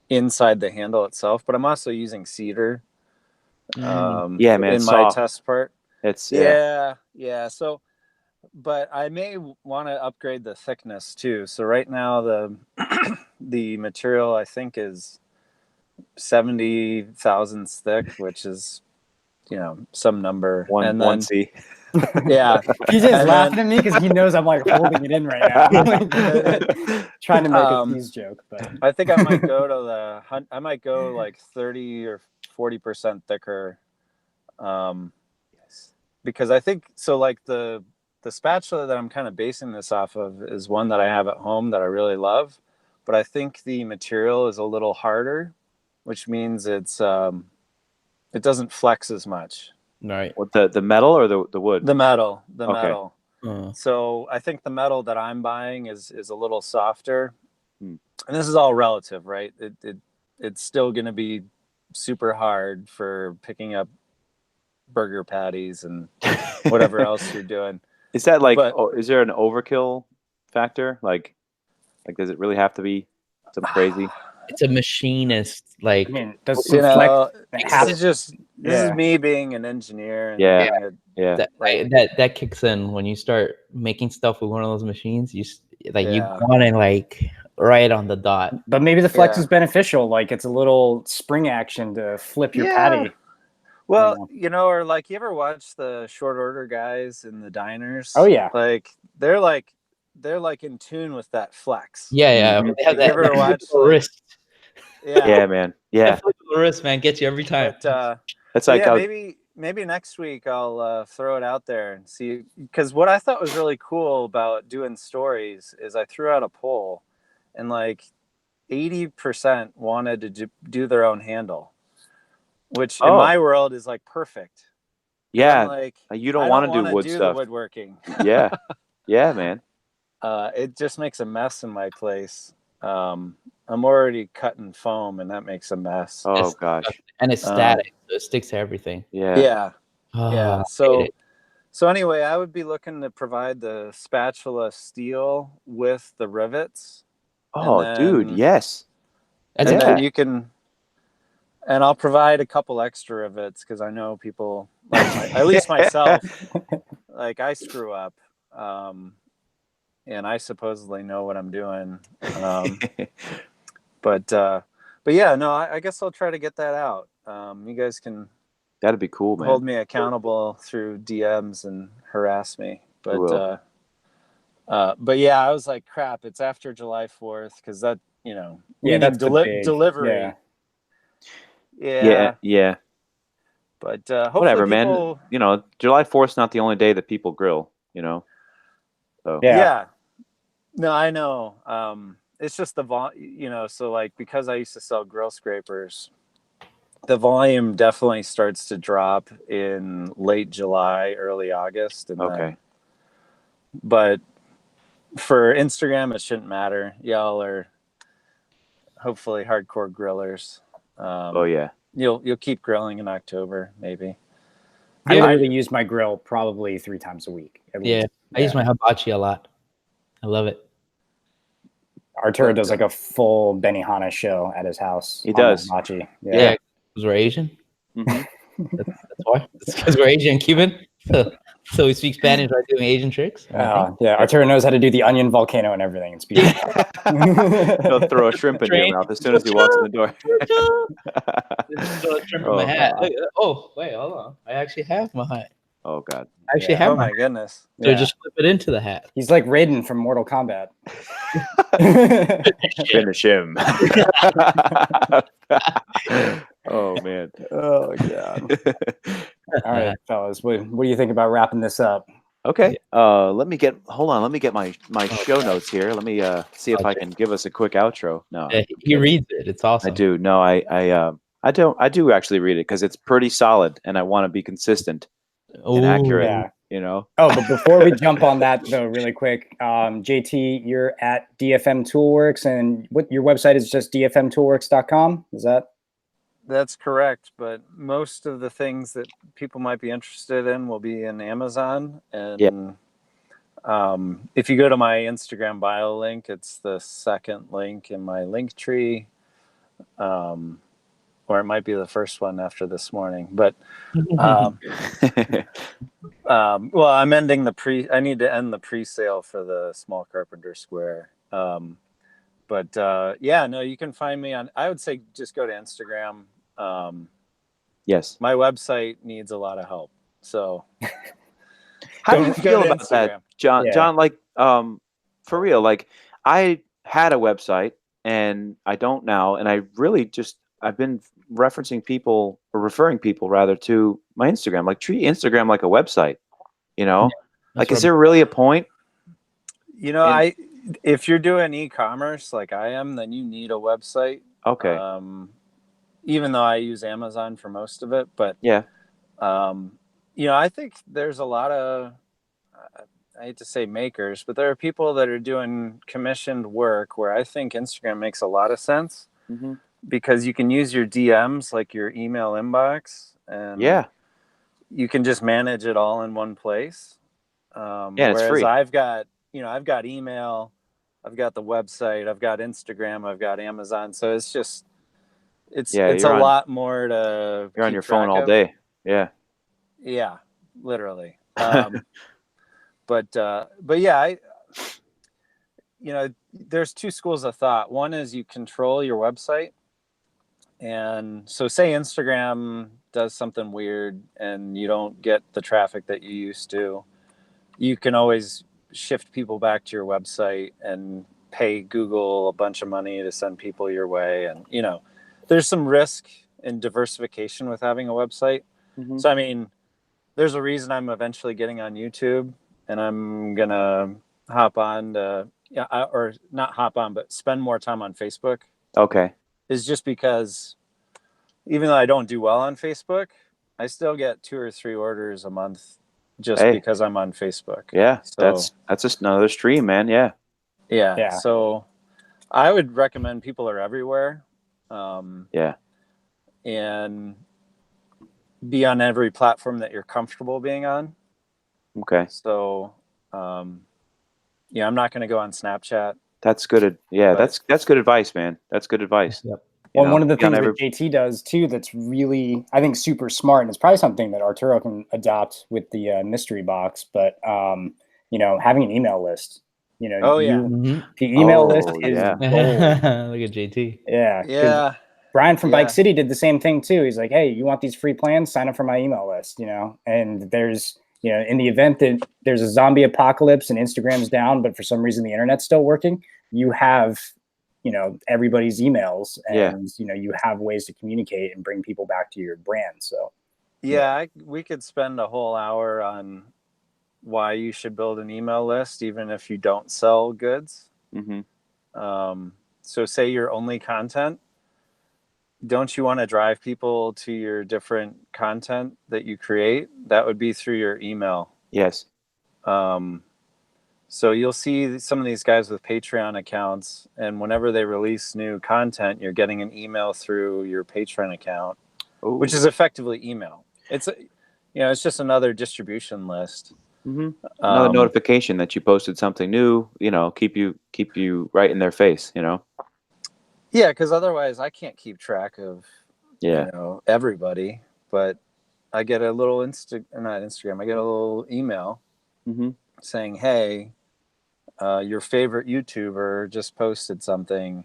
inside the handle itself. But I'm also using cedar. Yeah, man, In it's my soft. test part. It's Yeah. So, but I may want to upgrade the thickness too. So right now the material I think is 70 thousandths thick, which is some number. And then, 1C. yeah, PJ's And laughing then- at me because he knows I'm like holding it in right now. Trying to make a tease joke, but I think I might go to I might go like 30 or 40% thicker. Because I think so. Like the spatula that I'm kind of basing this off of is one that I have at home that I really love, but I think the material is a little harder, which means it doesn't flex as much. Right. What the metal or the wood? The metal. Uh, So I think the metal that I'm buying is a little softer, Hmm. and this is all relative, right? It's still going to be super hard for picking up burger patties and whatever else you're doing. Is that like? But- Is there an overkill factor? Like, does it really have to be something crazy? it's a machinist, like I mean, does You some flex know, have this Yeah. is me being an engineer. And Yeah. getting it- Yeah. that kicks in when you start making stuff with one of those machines. You Yeah. want it like right on the dot. But maybe the flex Yeah. is beneficial. Like it's a little spring action to flip your Yeah. patty. Well, or like you ever watch the short order guys in the diners? Oh, yeah. Like they're like in tune with that flex. Yeah. Mhm. They have You ever that watch, flexible like- wrist. Yeah, man. Yeah. That flexible wrist, man, gets you every time. But That's like yeah, maybe next week I'll throw it out there and see, because what I thought was really cool about doing stories is I threw out a poll and like 80% wanted to do their own handle, which in Oh. my world is like perfect. yeah. I'm like, You I don't want to do wanna wood the stuff. woodworking. Yeah. Yeah, man. It just makes a mess in my place. I'm already cutting foam and that makes a mess. Oh It's- gosh. And it's static, so it sticks to everything. Yeah. Yeah. Oh, Yeah. I So hate it. So anyway, I would be looking to provide the spatula steel with the rivets. Oh, And dude. then- Yes. That's And a Yeah. then you can, and I'll provide a couple extra rivets because I know people, like at least myself, like I screw up. and I supposedly know what I'm doing. But yeah, no, I guess I'll try to get that out. You guys can That'd be cool, man. hold me accountable through DMs and harass me. We will. But yeah, I was like, crap, it's after July 4th because that, you know, Yeah, meaning that's the big- delivery. Yeah. Yeah. But hopefully Whatever, people, man. You know, July 4th is not the only day that people grill, you know? So, Yeah. yeah. No, I know. It's just the you know, so like because I used to sell grill scrapers, the volume definitely starts to drop in late July, early August, and okay. then, but for Instagram, it shouldn't matter. Y'all are hopefully hardcore grillers. Oh, yeah. You'll keep grilling in October, maybe. I Yeah. literally use my grill probably 3 times a week. At Yeah, least. I use my hibachi a lot. I love it. Arturo does like a full Benihana show at his house. He on the does. hibachi. Yeah, because we're Asian. Mhm. That's why. It's because we're Asian and Cuban. So we speak Spanish by doing Asian tricks. Yeah, Arturo knows how to do the onion volcano and everything. It's beautiful. He'll throw a shrimp into your mouth as soon as he walks in the door. Just throw a shrimp in Oh, my hat. Oh, wait, hold on. I actually have my hat. Oh, God. I actually Yeah. have Oh my my goodness. So Yeah. just flip it into the hat. He's like Raiden from Mortal Kombat. Finish him. Oh, man. Oh god. All right, fellas. What do you think about wrapping this up? Okay. Let me get my show notes here. Let me see if I can give us a quick outro. No. Yeah, he reads it. It's awesome. I do. No, I do actually read it because it's pretty solid and I want to be consistent and Ooh, accurate, Yeah. you know. Oh, but before we jump on that though, really quick, JT, you're at DFM Toolworks, and what your website is just dfmtoolworks.com. Is that? That's correct, but most of the things that people might be interested in will be in Amazon. And if you go to my Instagram bio link, it's the second link in my link tree, or it might be the first one after this morning. But well, I'm ending I need to end the pre-sale for the Small Carpenter Square. But yeah, no, you can find me on. I would say just go to Instagram. Yes. My website needs a lot of help. So How do you go feel to about that, Instagram. John? Yeah. John, like, for real, like, I had a website and I don't now, and I've been referencing people or referring people rather to my Instagram. Like, treat Instagram like a website, you know? Like, is there really a point? You know, And- if you're doing e-commerce like I am, then you need a website. Okay. Even though I use Amazon for most of it, but Yeah. you know, I think there's a lot of, I hate to say makers, but there are people that are doing commissioned work where I think Instagram makes a lot of sense Mm-hmm. because you can use your DMs, like your email inbox, and Yeah. you can just manage it all in one place. Yeah, it's Whereas free. I've got email, I've got the website, I've got Instagram, I've got Amazon. So it's just, it's Yeah, a lot more to You're on keep your phone track all of. day. Yeah. Yeah, literally. But yeah, you know, there's two schools of thought. One is you control your website. And so say Instagram does something weird and you don't get the traffic that you used to, you can always shift people back to your website and pay Google a bunch of money to send people your way. And, you know, there's some risk in diversification with having a website. Mhm. So, I mean, there's a reason I'm eventually getting on YouTube, and I'm going to hop on to, or not hop on, but spend more time on Facebook, Okay. is just because even though I don't do well on Facebook, I still get 2 or 3 orders a month just because I'm on Facebook. Yeah. So, That's just another stream, man. Yeah. yeah. So I would recommend people are everywhere. Yeah. And be on every platform that you're comfortable being on. Okay. So, yeah, I'm not going to go on Snapchat. That's good. Yeah. But- That's good advice, man. That's good advice. Yep. You Well, know, one of the be on things that JT does too that's really, I think, super smart, and it's probably something that Arturo can adopt with the mystery box, but, you know, having an email list. You know, Oh, yeah. Mhm. the email Oh, list is yeah. gold. Look at JT. Yeah, 'cause Yeah. Brian from Yeah. Bike City did the same thing too. He's like, "Hey, you want these free plans? Sign up for my email list." You know, and there's, you know, in the event that there's a zombie apocalypse and Instagram's down, but for some reason the internet's still working, you have, you know, everybody's emails, and Yeah. you know, you have ways to communicate and bring people back to your brand. So Yeah, we could spend a whole hour on why you should build an email list, even if you don't sell goods. Hmm. So say your only content, don't you want to drive people to your different content that you create? That would be through your email. Yes. So you'll see some of these guys with Patreon accounts, and whenever they release new content, you're getting an email through your Patreon account, Ooh. which is effectively email. It's it's just another distribution list. Mhm. Another notification that you posted something new, you know, keep you right in their face, you know. Yeah, because otherwise I can't keep track of Yeah. everybody. But I get a little not Instagram. I get a little email Hmm. saying, "Hey, your favorite YouTuber just posted something."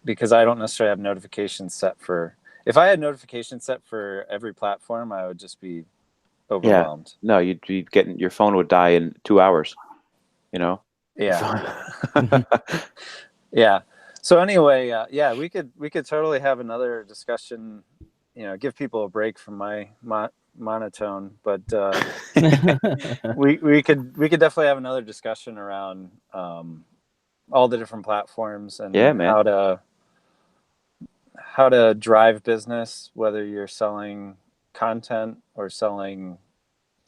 Because I don't necessarily have notifications set for. If I had notifications set for every platform, I would just be overwhelmed. No, you'd be getting your phone would die in 2 hours, you know. Yeah. Yeah. So anyway, yeah, we could totally have another discussion. Give people a break from my monotone, but we could definitely have another discussion around all the different platforms and Yeah, man. how to drive business, whether you're selling content or selling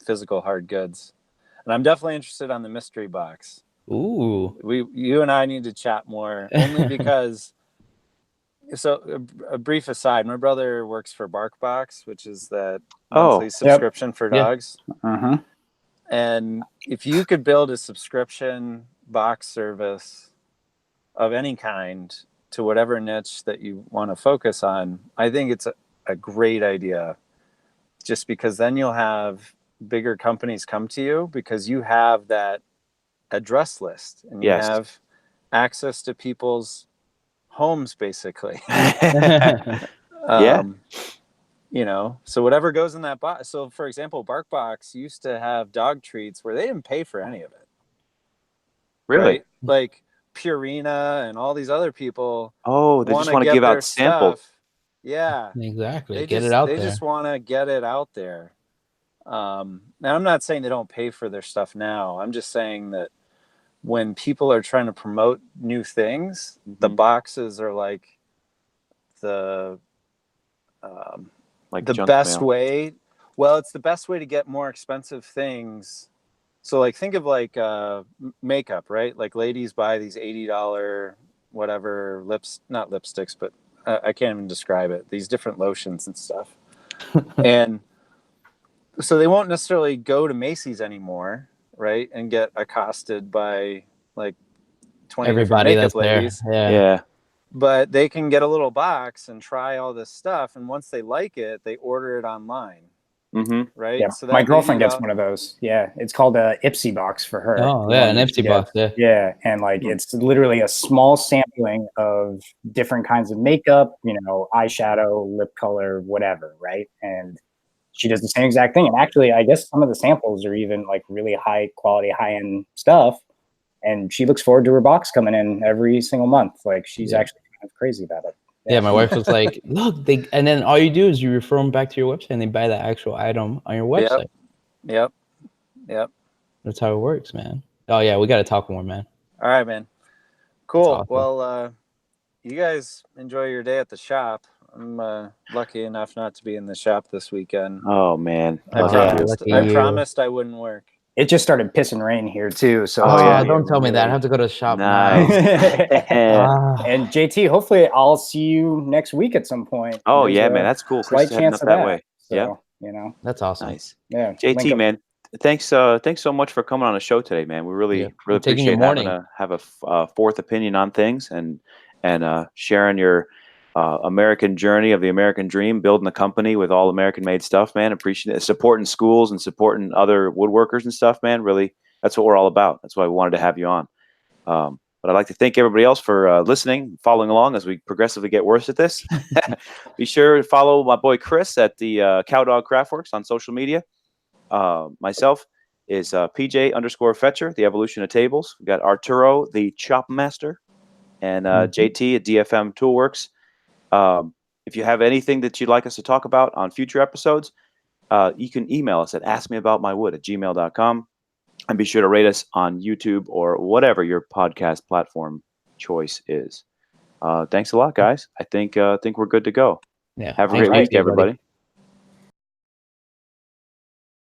physical hard goods. And I'm definitely interested on the mystery box. Ooh. You and I need to chat more, only because. So a brief aside, my brother works for BarkBox, which is that monthly subscription for Yeah. dogs. And if you could build a subscription box service of any kind to whatever niche that you want to focus on, I think it's a great idea. Just because then you'll have bigger companies come to you because you have that address list and you Yes. have access to people's homes, basically. Yeah. So whatever goes in that box. So for example, BarkBox used to have dog treats where they didn't pay for any of it. Really? Right? Like Purina and all these other people. Oh, they just want to get give their out samples. stuff. Yeah. Exactly. They Get it out they there. just want to get it out there. Now I'm not saying they don't pay for their stuff now. I'm just saying that when people are trying to promote new things, the boxes are like the Like the junk best mail. way. Well, it's the best way to get more expensive things. So like think of like makeup, right? Like ladies buy these $80 whatever not lipsticks, but I can't even describe it. These different lotions and stuff. And so they won't necessarily go to Macy's anymore, right? And get accosted by like 20 Everybody different that's makeup ladies. there. Yeah. But they can get a little box and try all this stuff, and once they like it, they order it online, right? Yeah, So my that girlfriend gets one of those. Yeah, it's called a Ipsy box for her. Oh, The yeah, one an that Ipsy she box, gets. yeah. Yeah, and like it's literally a small sampling of different kinds of makeup, eyeshadow, lip color, whatever, right? And she does the same exact thing. And actually, I guess some of the samples are even like really high quality, high end stuff. And she looks forward to her box coming in every single month. Like she's actually kind of crazy about it. Yeah, my wife was like, look, and then all you do is you refer them back to your website and they buy the actual item on your website. Yep. That's how it works, man. Oh, yeah, we got to talk more, man. All right, man. Cool. Awesome. Well, you guys enjoy your day at the shop. I'm lucky enough not to be in the shop this weekend. Oh man. I promised I wouldn't work. It just started pissing rain here too. So don't tell me that. I have to go to the shop Nice. now. And JT, hopefully I'll see you next week at some point. Oh There's yeah, a man, that's cool. Slight Chris heading chance up of that way. So, Yeah. That's awesome. Nice. Yeah. JT, man, thanks so much for coming on the show today, man. We really appreciate having a fourth opinion on things and sharing your American journey of the American dream, building a company with all American made stuff, man. Appreciate it. Supporting schools and supporting other woodworkers and stuff, man. Really that's what we're all about. That's why we wanted to have you on. But I'd like to thank everybody else for listening, following along as we progressively get worse at this. Be sure to follow my boy Chris at the Cowdog Craftworks on social media. Myself is PJ_Fetcher, the Evolution of Tables. We got Arturo, the Chop Master, and JT at DFM Toolworks. If you have anything that you'd like us to talk about on future episodes, you can email us at askmeaboutmywood@gmail.com. And be sure to rate us on YouTube or whatever your podcast platform choice is. Thanks a lot, guys. I think we're good to go. Yeah. Have a Thanks, great week, everybody. everybody.